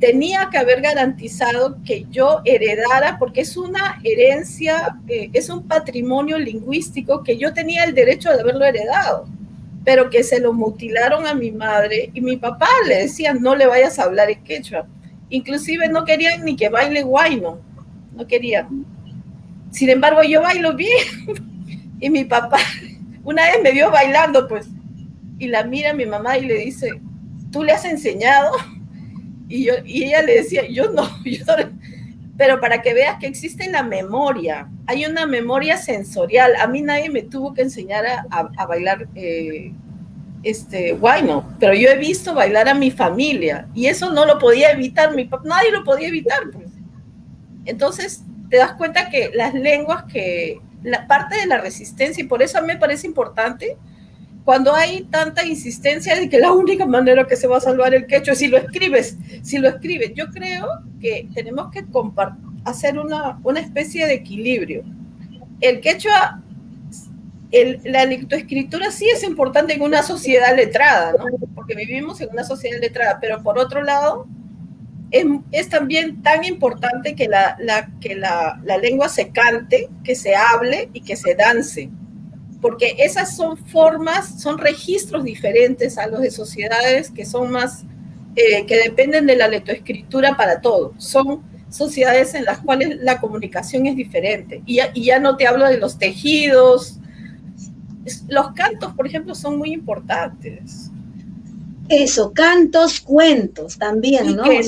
Speaker 3: tenía que haber garantizado que yo heredara, porque es una herencia, es un patrimonio lingüístico que yo tenía el derecho de haberlo heredado, pero que se lo mutilaron a mi madre, y mi papá le decía, no le vayas a hablar en quechua. Inclusive no querían ni que baile huayno, no querían. Sin embargo, yo bailo bien, y mi papá una vez me vio bailando, pues, y la mira mi mamá y le dice, ¿tú le has enseñado? Y ella le decía, yo no, pero para que veas que existe la memoria, hay una memoria sensorial. A mí nadie me tuvo que enseñar a bailar huayno, pero yo he visto bailar a mi familia, y eso no lo podía evitar, nadie lo podía evitar, pues. Entonces, te das cuenta que las lenguas, la parte de la resistencia, y por eso a mí me parece importante, cuando hay tanta insistencia de que la única manera que se va a salvar el quechua es si lo escribes. Yo creo que tenemos que hacer una especie de equilibrio. El quechua, la lectoescritura sí es importante en una sociedad letrada, ¿no? Porque vivimos en una sociedad letrada, pero por otro lado, es también tan importante que la lengua se cante, que se hable y que se dance, porque esas son formas, son registros diferentes a los de sociedades que son más, que dependen de la lectoescritura para todo. Son sociedades en las cuales la comunicación es diferente, y ya no te hablo de los tejidos. Los cantos, por ejemplo, son muy importantes.
Speaker 2: Eso, cantos, cuentos también,
Speaker 3: y
Speaker 2: ¿no?
Speaker 3: Que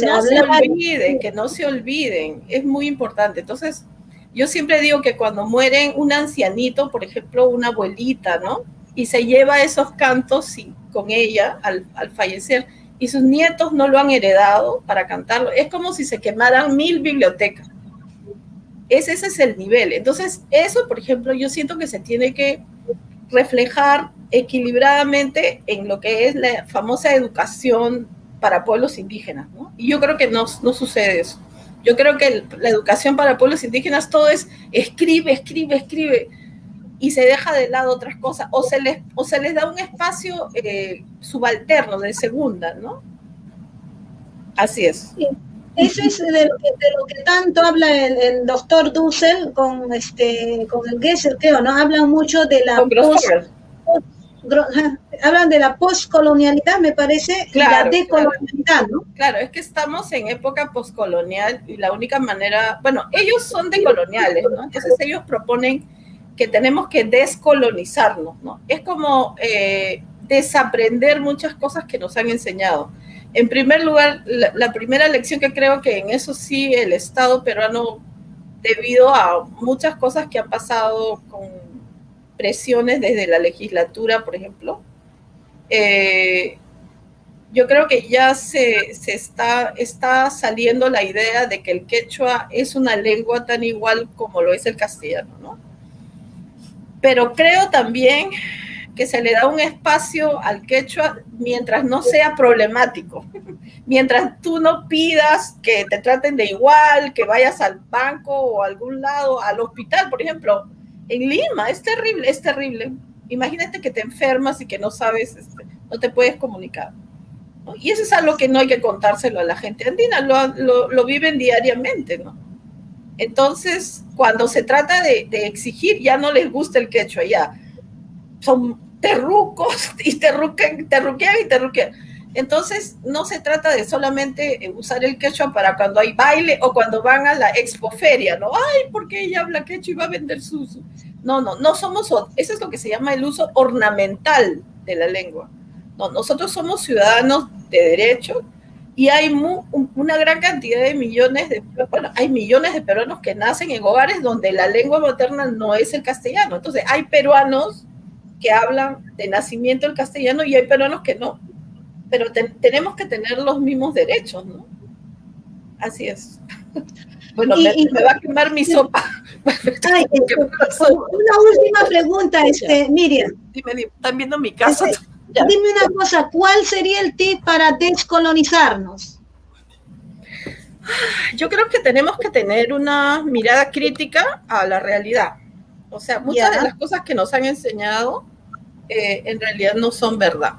Speaker 3: no se olviden, es muy importante. Entonces, yo siempre digo que cuando mueren un ancianito, por ejemplo, una abuelita, ¿no? Y se lleva esos cantos con ella al fallecer, y sus nietos no lo han heredado para cantarlo, es como si se quemaran 1000 bibliotecas. ese es el nivel. Entonces, eso, por ejemplo, yo siento que se tiene que reflejar equilibradamente en lo que es la famosa educación para pueblos indígenas, ¿no? Y yo creo que no sucede eso. Yo creo que la educación para pueblos indígenas todo es escribe, escribe, escribe, y se deja de lado otras cosas, o se les da un espacio subalterno de segunda, ¿no? Así es.
Speaker 2: Sí. Eso es de lo que tanto habla el doctor Dussel con el Gesell, creo, ¿no? Hablan mucho de la hablan de la postcolonialidad, me parece, claro, y la decolonialidad, ¿no?
Speaker 3: Claro, es que estamos en época postcolonial y la única manera, bueno, ellos son decoloniales, ¿no? Entonces ellos proponen que tenemos que descolonizarnos, ¿no? Es como desaprender muchas cosas que nos han enseñado. En primer lugar, la primera lección que creo que en eso sí el Estado peruano, debido a muchas cosas que han pasado con presiones desde la legislatura, por ejemplo, yo creo que ya se está saliendo la idea de que el quechua es una lengua tan igual como lo es el castellano, ¿no? Pero creo también que se le da un espacio al quechua mientras no sea problemático, mientras tú no pidas que te traten de igual, que vayas al banco o a algún lado, al hospital, por ejemplo, en Lima, es terrible, es terrible. Imagínate que te enfermas y que no sabes, no te puedes comunicar, ¿no? Y eso es algo que no hay que contárselo a la gente andina, lo viven diariamente, ¿no? Entonces, cuando se trata de exigir, ya no les gusta el quechua, ya son terrucos y terruquean. Entonces, no se trata de solamente usar el quechua para cuando hay baile o cuando van a la expoferia, ¿no? Ay, ¿por qué ella habla quechua y va a vender su? No somos, eso es lo que se llama el uso ornamental de la lengua. No, nosotros somos ciudadanos de derecho y hay una gran cantidad de hay millones de peruanos que nacen en hogares donde la lengua materna no es el castellano. Entonces, hay peruanos que hablan de nacimiento el castellano y hay peruanos que no. Pero tenemos que tener los mismos derechos, ¿no? Así es. Bueno, me va a quemar mi sopa.
Speaker 2: Ay, una última pregunta, Miriam.
Speaker 3: Dime, ¿están viendo mi casa?
Speaker 2: Dime una cosa, ¿cuál sería el tip para descolonizarnos?
Speaker 3: Yo creo que tenemos que tener una mirada crítica a la realidad. O sea, muchas de las cosas que nos han enseñado en realidad no son verdad.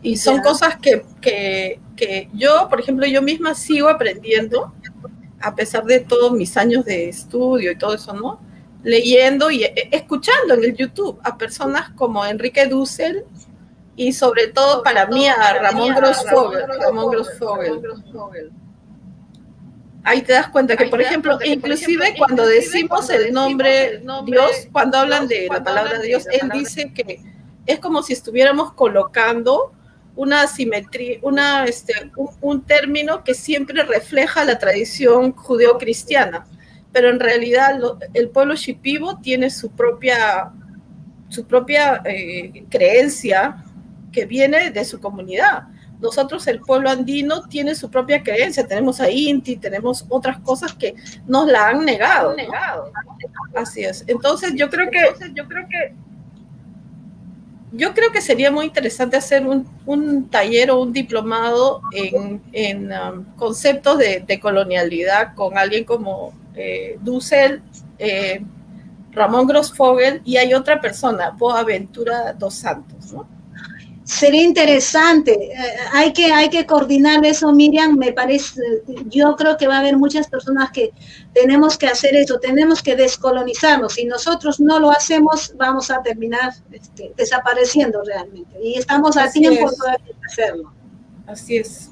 Speaker 3: Y son cosas que yo, por ejemplo, yo misma sigo aprendiendo, a pesar de todos mis años de estudio y todo eso, ¿no? Leyendo y escuchando en el YouTube a personas como Enrique Dussel y sobre todo para mí a Ramón Grossfogel. Ahí te das cuenta que, por ejemplo, inclusive cuando decimos el nombre Dios, cuando hablan de la palabra Dios, él dice que es como si estuviéramos colocando una simetría, un término que siempre refleja la tradición judeocristiana, pero en realidad el pueblo shipibo tiene su propia creencia que viene de su comunidad. Nosotros, el pueblo andino, tiene su propia creencia, tenemos a Inti, tenemos otras cosas que nos la han negado, ¿no? Así es. Entonces yo creo que sería muy interesante hacer un taller o un diplomado en conceptos de colonialidad con alguien como Dussel, Ramón Grossfogel, y hay otra persona, Boaventura dos Santos, ¿no?
Speaker 2: Sería interesante, hay que coordinar eso, Miriam, me parece, yo creo que va a haber muchas personas que tenemos que hacer eso, tenemos que descolonizarnos, si nosotros no lo hacemos, vamos a terminar desapareciendo realmente, y estamos a tiempo todavía de hacerlo.
Speaker 3: Así es.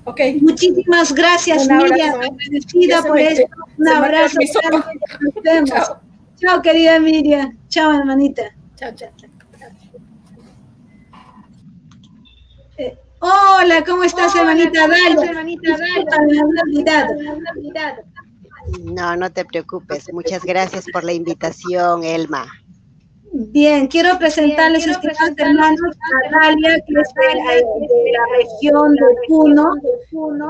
Speaker 3: Okay.
Speaker 2: Muchísimas gracias, Miriam, agradecida por esto, un abrazo, chao. Chao, querida Miriam, chao, hermanita.
Speaker 3: Chao.
Speaker 2: Hola, ¿cómo estás, hermanita Dalia?
Speaker 4: No te preocupes. Muchas gracias por la invitación, Elma.
Speaker 2: Bien, quiero presentarles, estimados hermanos, a Dalia, que es de la región de Puno,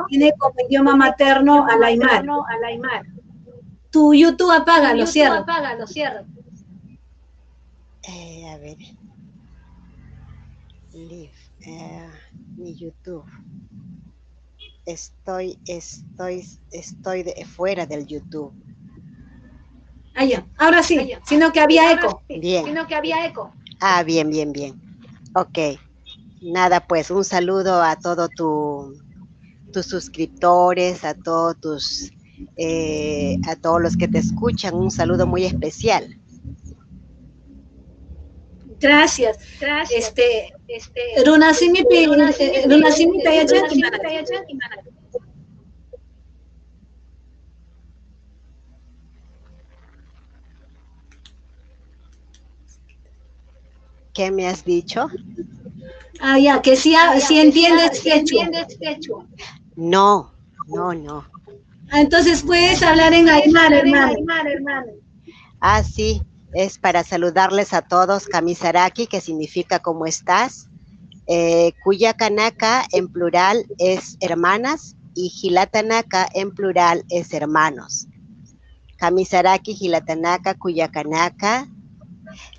Speaker 2: tiene como idioma materno al Aymar. Tu YouTube apágalo, cierra.
Speaker 4: A ver. Live. Mi YouTube. Estoy fuera del YouTube.
Speaker 2: Ya. Ahora sí, sino que había eco.
Speaker 4: Bien. Ah, bien. Ok. Nada, pues un saludo a todos tus suscriptores, a todos los que te escuchan, un saludo muy especial.
Speaker 2: Gracias. Runasimipi ayachanki mana.
Speaker 4: ¿Qué me has dicho?
Speaker 2: Ya, que sí entiendes quechua.
Speaker 4: No.
Speaker 2: Entonces puedes hablar en Aymara, hermano.
Speaker 4: Ah, sí, es para saludarles a todos, Kamisaraki, que significa ¿cómo estás? Kuyakanaka en plural es hermanas y Hilatanaka en plural es hermanos. Kamisaraki, Hilatanaka, Kuyakanaka,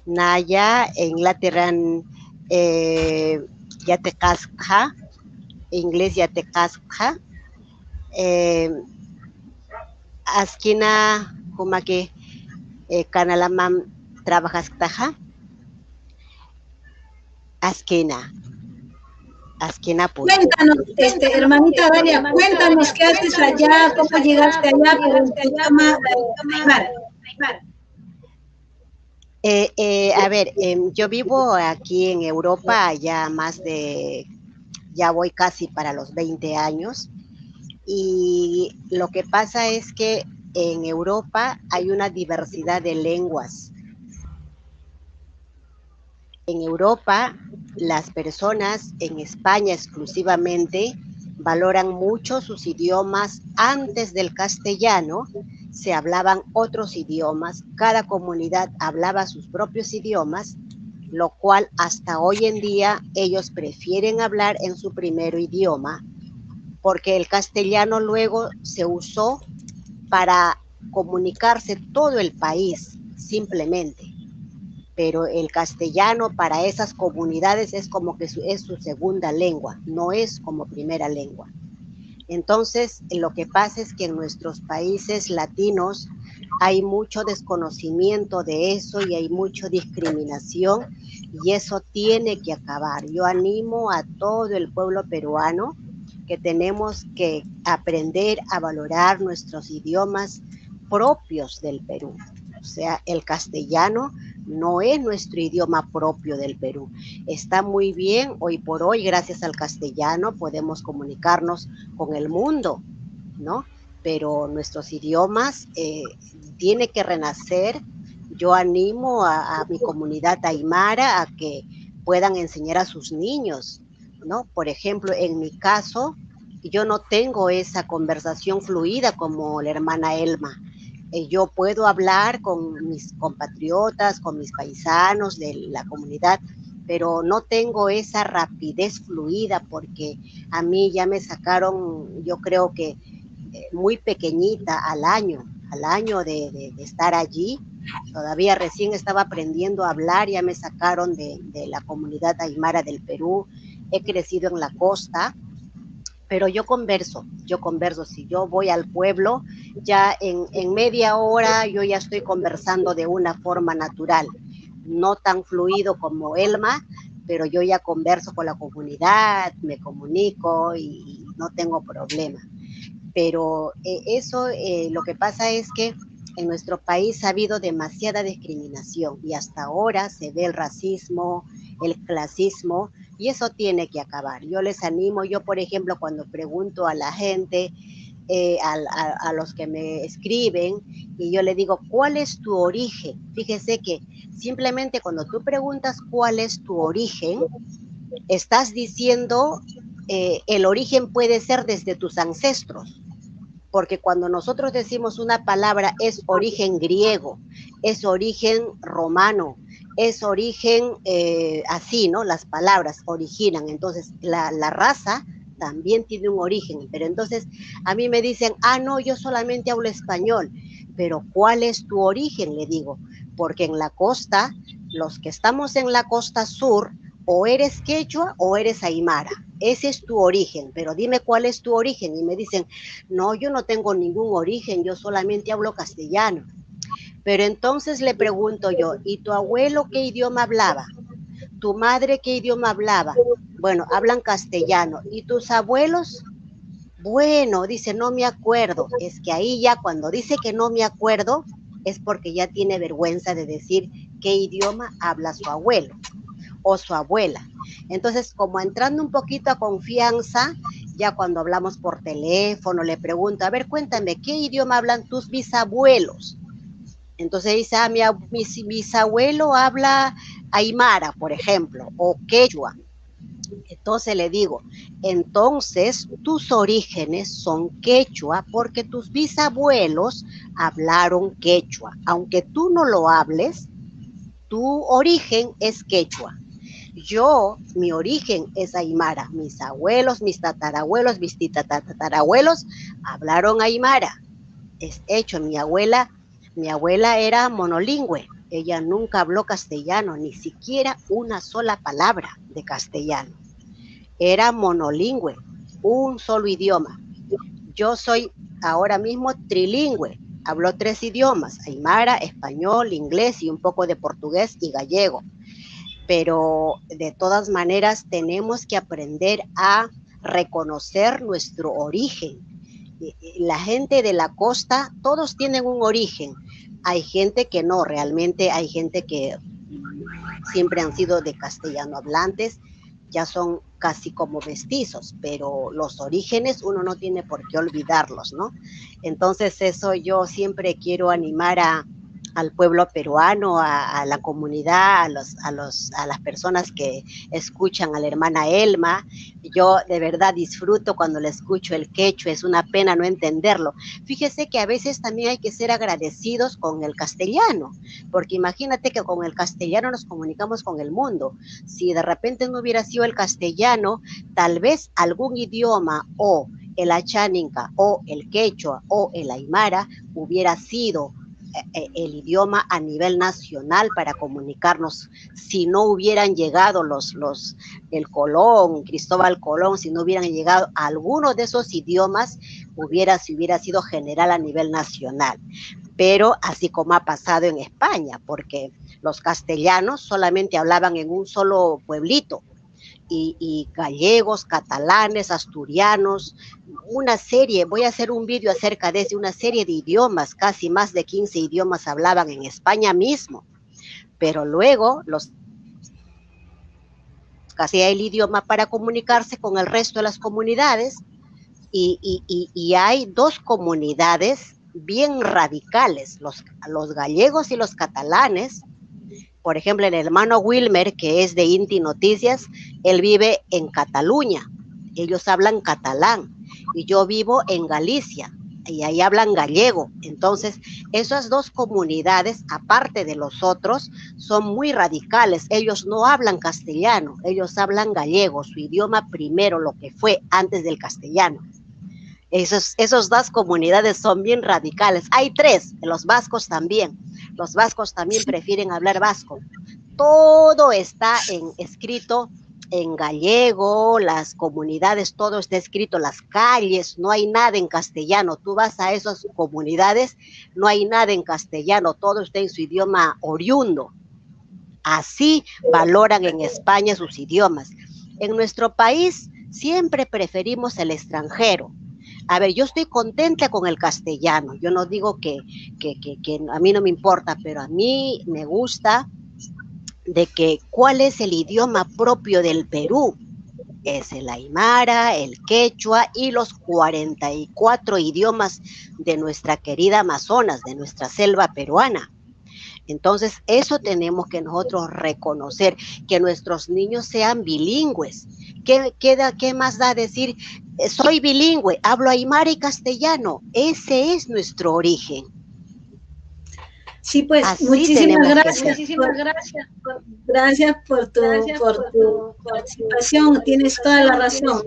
Speaker 4: Naya en lateran Yatekasja, inglés Yatekasja, Askina Humaki Kanalamam trabajas taja. Askina pues.
Speaker 2: Cuéntanos, hermanita Dalia, cuéntanos qué haces allá, cómo llegaste allá por el idioma Aymara.
Speaker 4: A ver, yo vivo aquí en Europa ya ya voy casi para los 20 años y lo que pasa es que en Europa hay una diversidad de lenguas. En Europa, las personas en España exclusivamente valoran mucho sus idiomas. Antes del castellano se hablaban otros idiomas, cada comunidad hablaba sus propios idiomas, lo cual hasta hoy en día ellos prefieren hablar en su primer idioma, porque el castellano luego se usó para comunicarse todo el país simplemente. Pero el castellano para esas comunidades es como que es su segunda lengua, no es como primera lengua. Entonces, lo que pasa es que en nuestros países latinos hay mucho desconocimiento de eso y hay mucha discriminación y eso tiene que acabar. Yo animo a todo el pueblo peruano que tenemos que aprender a valorar nuestros idiomas propios del Perú. O sea, el castellano no es nuestro idioma propio del Perú. Está muy bien, hoy por hoy, gracias al castellano, podemos comunicarnos con el mundo, ¿no? Pero nuestros idiomas tienen que renacer. Yo animo a mi comunidad aymara a que puedan enseñar a sus niños, ¿no? Por ejemplo, en mi caso, yo no tengo esa conversación fluida como la hermana Elma. Yo puedo hablar con mis compatriotas, con mis paisanos de la comunidad, pero no tengo esa rapidez fluida porque a mí ya me sacaron, yo creo que muy pequeñita al año de estar allí. Todavía recién estaba aprendiendo a hablar, ya me sacaron de la comunidad aymara del Perú. He crecido en la costa, pero yo converso, si yo voy al pueblo, ya en media hora yo ya estoy conversando de una forma natural, no tan fluido como Elma, pero yo ya converso con la comunidad, me comunico y no tengo problema. Pero lo que pasa es que en nuestro país ha habido demasiada discriminación y hasta ahora se ve el racismo, el clasismo, y eso tiene que acabar. Yo les animo, yo por ejemplo cuando pregunto a la gente, a los que me escriben, y yo le digo, ¿cuál es tu origen? Fíjese que simplemente cuando tú preguntas cuál es tu origen, estás diciendo, el origen puede ser desde tus ancestros. Porque cuando nosotros decimos una palabra es origen griego, es origen romano, es origen así, ¿no? Las palabras originan. Entonces, la raza también tiene un origen. Pero entonces, a mí me dicen, no, yo solamente hablo español. pero ¿cuál es tu origen? Le digo, porque en la costa, los que estamos en la costa sur, o eres quechua o eres aymara. Ese es tu origen, pero dime cuál es tu origen. Y me dicen, no, yo no tengo ningún origen, yo solamente hablo castellano. Pero entonces le pregunto yo, ¿y tu abuelo qué idioma hablaba? ¿Tu madre qué idioma hablaba? Bueno, hablan castellano. ¿Y tus abuelos? Bueno, dice, no me acuerdo. Es que ahí ya cuando dice que no me acuerdo, es porque ya tiene vergüenza de decir qué idioma habla su abuelo o su abuela. Entonces, como entrando un poquito a confianza, ya cuando hablamos por teléfono, le pregunto, a ver, cuéntame, ¿qué idioma hablan tus bisabuelos? Entonces dice, mi bisabuelo habla aymara, por ejemplo, o quechua. Entonces le digo, entonces tus orígenes son quechua porque tus bisabuelos hablaron quechua. Aunque tú no lo hables, tu origen es quechua. Mi origen es aymara. Mis abuelos, mis tatarabuelos, mis tatarabuelos hablaron aymara. Es hecho, mi abuela era monolingüe. Ella nunca habló castellano, ni siquiera una sola palabra de castellano. Era monolingüe, un solo idioma. Yo soy ahora mismo trilingüe. Hablo 3 idiomas, aymara, español, inglés y un poco de portugués y gallego. Pero de todas maneras tenemos que aprender a reconocer nuestro origen. La gente de la costa, todos tienen un origen. Hay gente que no, realmente hay gente que siempre han sido de castellano hablantes, ya son casi como mestizos, pero los orígenes uno no tiene por qué olvidarlos, ¿no? Entonces eso yo siempre quiero animar al pueblo peruano, a la comunidad, a las personas que escuchan a la hermana Elma. Yo de verdad disfruto cuando le escucho el quechua, es una pena no entenderlo. Fíjese que a veces también hay que ser agradecidos con el castellano, porque imagínate que con el castellano nos comunicamos con el mundo. Si de repente no hubiera sido el castellano, tal vez algún idioma o el acháninca o el quechua o el aymara hubiera sido el idioma a nivel nacional para comunicarnos. Si no hubieran llegado el Colón, Cristóbal Colón, si no hubieran llegado a alguno de esos idiomas, hubiera sido general a nivel nacional. Pero así como ha pasado en España, porque los castellanos solamente hablaban en un solo pueblito, y gallegos, catalanes, asturianos, una serie, voy a hacer un vídeo acerca de una serie de idiomas, casi más de 15 idiomas hablaban en España mismo, pero luego casi el idioma para comunicarse con el resto de las comunidades, y hay 2 comunidades bien radicales, los gallegos y los catalanes. Por ejemplo, el hermano Wilmer, que es de Inti Noticias, él vive en Cataluña, ellos hablan catalán, y yo vivo en Galicia, y ahí hablan gallego. Entonces, esas 2 comunidades, aparte de los otros, son muy radicales. Ellos no hablan castellano, ellos hablan gallego, su idioma primero, lo que fue antes del castellano. Esos 2 comunidades son bien radicales. Hay 3, los vascos también. Los vascos también prefieren hablar vasco. Todo está escrito en gallego, las comunidades, todo está escrito, las calles, no hay nada en castellano. Tú vas a esas comunidades, no hay nada en castellano, todo está en su idioma oriundo. Así valoran en España sus idiomas. En nuestro país siempre preferimos el extranjero. A ver, yo estoy contenta con el castellano, yo no digo que a mí no me importa, pero a mí me gusta de que cuál es el idioma propio del Perú. Es el aymara, el quechua y los 44 idiomas de nuestra querida Amazonas, de nuestra selva peruana. Entonces, eso tenemos que nosotros reconocer, que nuestros niños sean bilingües. ¿Qué más da decir? Soy bilingüe, hablo aymara y castellano. Ese es nuestro origen.
Speaker 2: Sí, pues,
Speaker 4: Así
Speaker 2: muchísimas
Speaker 4: tenemos que
Speaker 2: gracias.
Speaker 4: ser.
Speaker 2: Gracias por tu participación, tienes toda la razón.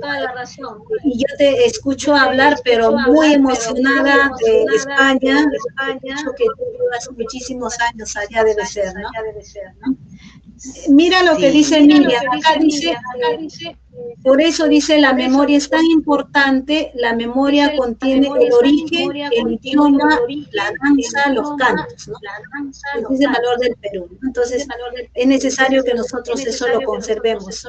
Speaker 2: Y yo te escucho hablar, pero muy emocionada de España. Escucho que tú llevas muchísimos años allá, debe ser, ¿no? Mira lo que
Speaker 4: Sí.
Speaker 2: dice Miriam, acá dice, por eso dice la memoria es tan importante, la memoria contiene el origen, el idioma, la danza, los cantos, ¿no? Ese es el valor del Perú, ¿no? Entonces, es necesario que nosotros eso lo conservemos.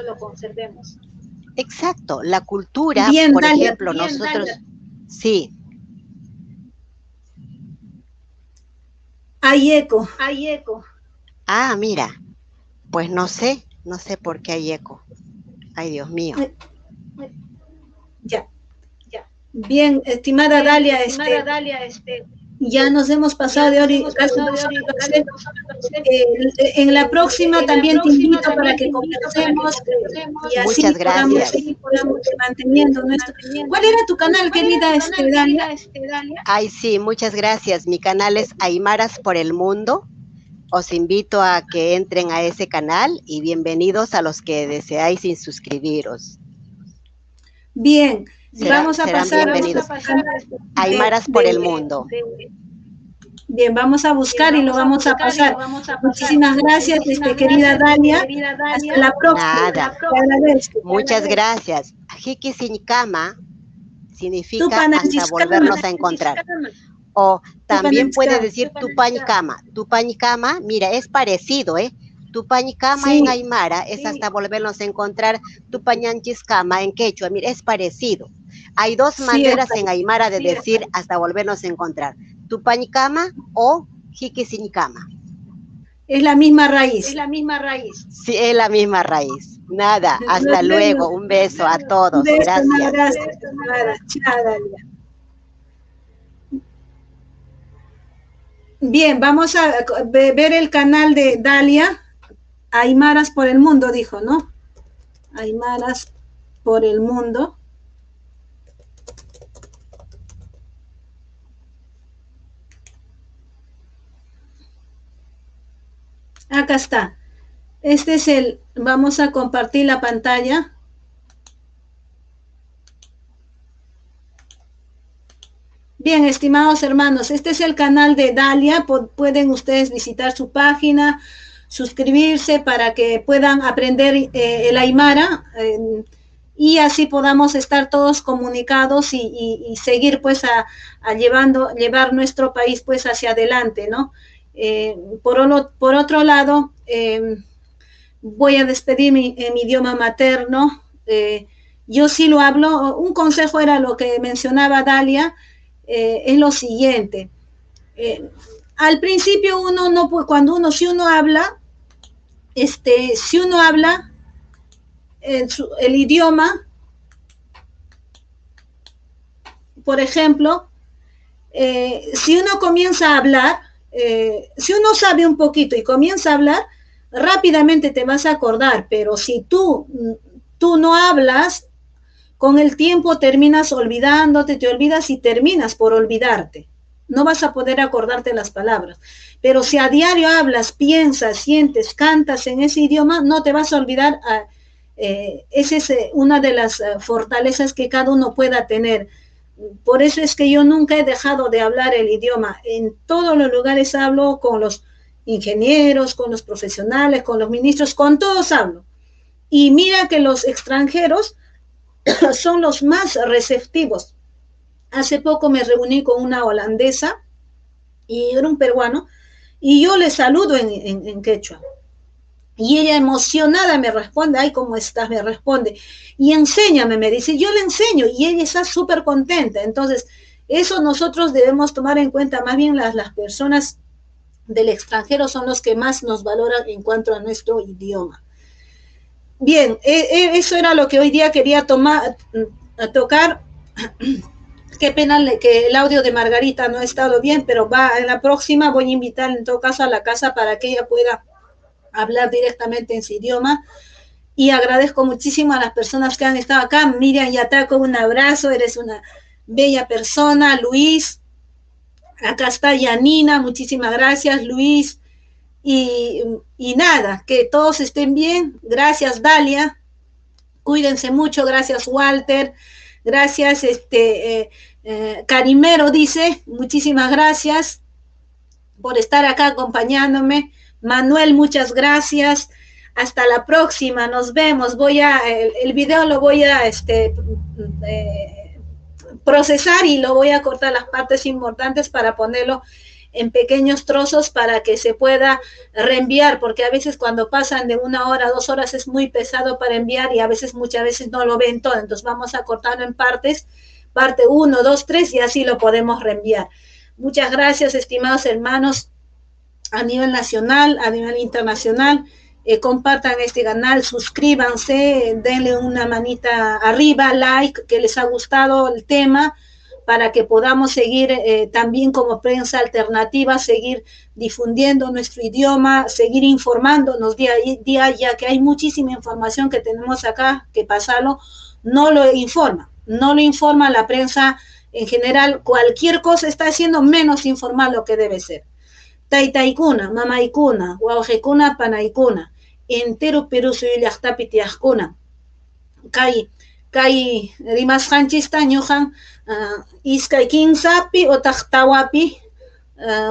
Speaker 4: Exacto, la cultura,
Speaker 2: Bien,
Speaker 4: por
Speaker 2: Dalia,
Speaker 4: ejemplo, nosotros, sí,
Speaker 2: hay eco.
Speaker 4: mira, pues no sé por qué hay eco. Ay, Dios mío.
Speaker 2: Ya. Bien, estimada Dalia, ya nos hemos pasado de hora y casi 2 horas. En la próxima también te invito para que conversemos y así
Speaker 4: Muchas
Speaker 2: podamos
Speaker 4: gracias.
Speaker 2: seguir manteniendo nuestro... ¿Cuál era tu canal, querida Dalia?
Speaker 4: Ay, sí, muchas gracias. Mi canal es Aymaras por el Mundo. Os invito a que entren a ese canal y bienvenidos a los que deseáis suscribiros.
Speaker 2: Bien, vamos a
Speaker 4: serán
Speaker 2: pasar
Speaker 4: bienvenidos. Aymaras por el Mundo.
Speaker 2: Bien, vamos a buscar y lo vamos a pasar. Muchísimas gracias, querida Dalia. Hasta la próxima.
Speaker 4: Nada.
Speaker 2: Te agradezco.
Speaker 4: Muchas gracias. Jikisinikama significa
Speaker 2: Tupanan
Speaker 4: hasta
Speaker 2: Chiscama.
Speaker 4: volvernos a encontrar. O también puede
Speaker 2: Chiscama.
Speaker 4: decir Tupañcama. Tupañcama, mira, es parecido, ¿eh? Tupañcama
Speaker 2: Sí.
Speaker 4: en Aymara es hasta volvernos a encontrar. Tupañanchiscama en quechua, mira, es parecido. Hay dos
Speaker 2: Sí,
Speaker 4: maneras en Aymara de decir hasta volvernos a encontrar. Tupañcama o Jikisinicama.
Speaker 2: Es la misma raíz.
Speaker 4: Sí, es la misma raíz. Nada, hasta
Speaker 2: Nos
Speaker 4: luego.
Speaker 2: vemos.
Speaker 4: Un beso a todos.
Speaker 2: Un beso,
Speaker 4: Gracias.
Speaker 2: gracias. Chao, Dalia. Bien, vamos a ver el canal de Dalia. Aymaras por el Mundo, dijo, ¿no? Aymaras por el Mundo. Acá está. Este es vamos a compartir la pantalla. Bien, estimados hermanos, este es el canal de Dalia. Pueden ustedes visitar su página, suscribirse para que puedan aprender el Aymara y así podamos estar todos comunicados y seguir pues a llevar nuestro país pues hacia adelante, ¿no? Por otro lado, voy a despedirme en mi idioma materno. Yo sí lo hablo. Un consejo era lo que mencionaba Dalia, es lo siguiente. Al principio uno no puede, si uno habla el idioma, por ejemplo, si uno comienza a hablar, si uno sabe un poquito y comienza a hablar, rápidamente te vas a acordar, pero si tú no hablas, con el tiempo terminas olvidándote, te olvidas y terminas por olvidarte. No vas a poder acordarte las palabras. Pero si a diario hablas, piensas, sientes, cantas en ese idioma, no te vas a olvidar. Esa es una de las fortalezas que cada uno pueda tener. Por eso es que yo nunca he dejado de hablar el idioma. En todos los lugares hablo con los ingenieros, con los profesionales, con los ministros, con todos hablo. Y mira que los extranjeros son los más receptivos. Hace poco me reuní con una holandesa y era un peruano y yo le saludo en quechua. Y ella emocionada me responde, ay, ¿cómo estás? Me responde. Y enséñame, me dice, yo le enseño y ella está súper contenta. Entonces, eso nosotros debemos tomar en cuenta. Más bien las personas del extranjero son los que más nos valoran en cuanto a nuestro idioma. Bien, eso era lo que hoy día quería tocar. Qué pena que el audio de Margarita no ha estado bien, pero en la próxima voy a invitar en todo caso a la casa para que ella pueda hablar directamente en su idioma. Y agradezco muchísimo a las personas que han estado acá. Miriam Yataco, un abrazo, eres una bella persona. Luis, Acá está Yanina, muchísimas gracias, Luis. Y nada, que todos estén bien. Gracias, Dalia. Cuídense mucho. Gracias, Walter. Gracias, Carimero dice, muchísimas gracias por estar acá acompañándome. Manuel, muchas gracias. Hasta la próxima, nos vemos. El video lo voy a procesar y lo voy a cortar las partes importantes para ponerlo en pequeños trozos para que se pueda reenviar, porque a veces cuando pasan de 1 hora, 2 horas es muy pesado para enviar y a veces, muchas veces no lo ven todo, entonces vamos a cortarlo en partes, parte 1, 2, 3 y así lo podemos reenviar. Muchas gracias, estimados hermanos, a nivel nacional, a nivel internacional. Compartan este canal, suscríbanse, denle una manita arriba, like, que les ha gustado el tema, para que podamos seguir también como prensa alternativa, seguir difundiendo nuestro idioma, seguir informándonos día a día, ya que hay muchísima información que tenemos acá, que pasarlo, no lo informa la prensa en general, cualquier cosa está haciendo menos informar lo que debe ser. Taytaykuna, mamaykuna, wawqikuna, panaykuna, entero Perú soy llaqtapi tiyaqkuna. Kay rimasqanchista ñuqan iskay kinsapi utaq tawapi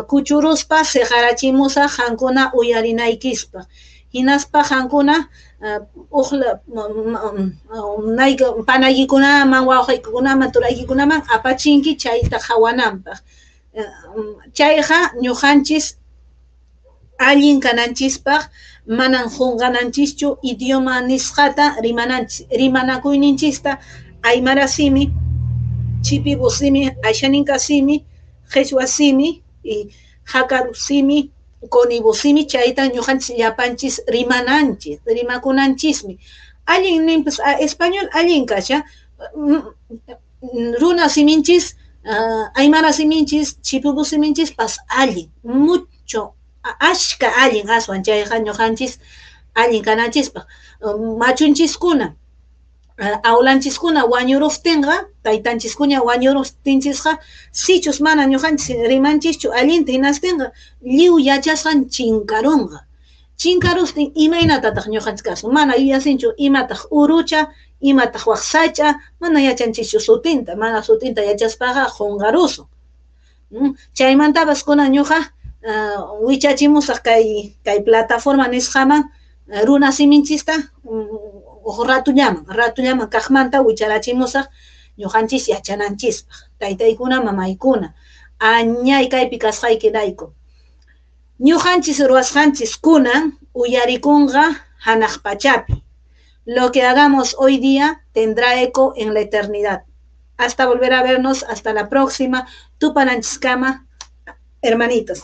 Speaker 2: kuchuruspa seqarachimusaq qankuna uyarinaykispa. Hinaspa qankuna panaykikunaman, wawqiykunaman, turaykikunaman apachinki chayta hawananpaq. Chayqa ñuqanchis allin kananchispaq manan qunqananchischu idioma nisqata rimanakuyninchista aymarasimi, chipibusimi, ayshaninqasimi, qhechwasimi y haqarusimi, konibusimi, chayta ñuqanchis llapanchis rimakunanchismi. Allin ninpas español allin kasha, runa siminchis, aymara siminchis, chipibusiminchis pas allin, mucho ashka allin aswan chayqa ñuqanchis allin kananchispaq. Machunchiskuna, awlanchiskuna wañuruptinqa, taytanchiskuna wañuruptinchisqa, sichus mana ñuqanchis rimanchischu allinta hinastinqa, lliw yachasqan chinkarunqa. Chinkaruptin imaynatataq ñuqanchis kasun, mana yuyasinchu imataq urucha, imataq waqsacha, mana yachanchichu sutinta, mana sutinta yachaspaqa qunqarusun. Chaymantapas kuna ñuqa wichachimusaq kay plataforma nisqaman runa siminchista ratullaman kaqmanta wicharachimusaq ñuqanchis yachananchispaq, taytaykuna, mamaykuna, añay kaypi kasqaykirayku. Ñuqanchis ruwasqanchis kunan uyarikunqa hanaq pachapi. Lo que hagamos hoy día tendrá eco en la eternidad. Hasta volver a vernos, hasta la próxima. Tupananchiskama, hermanitos.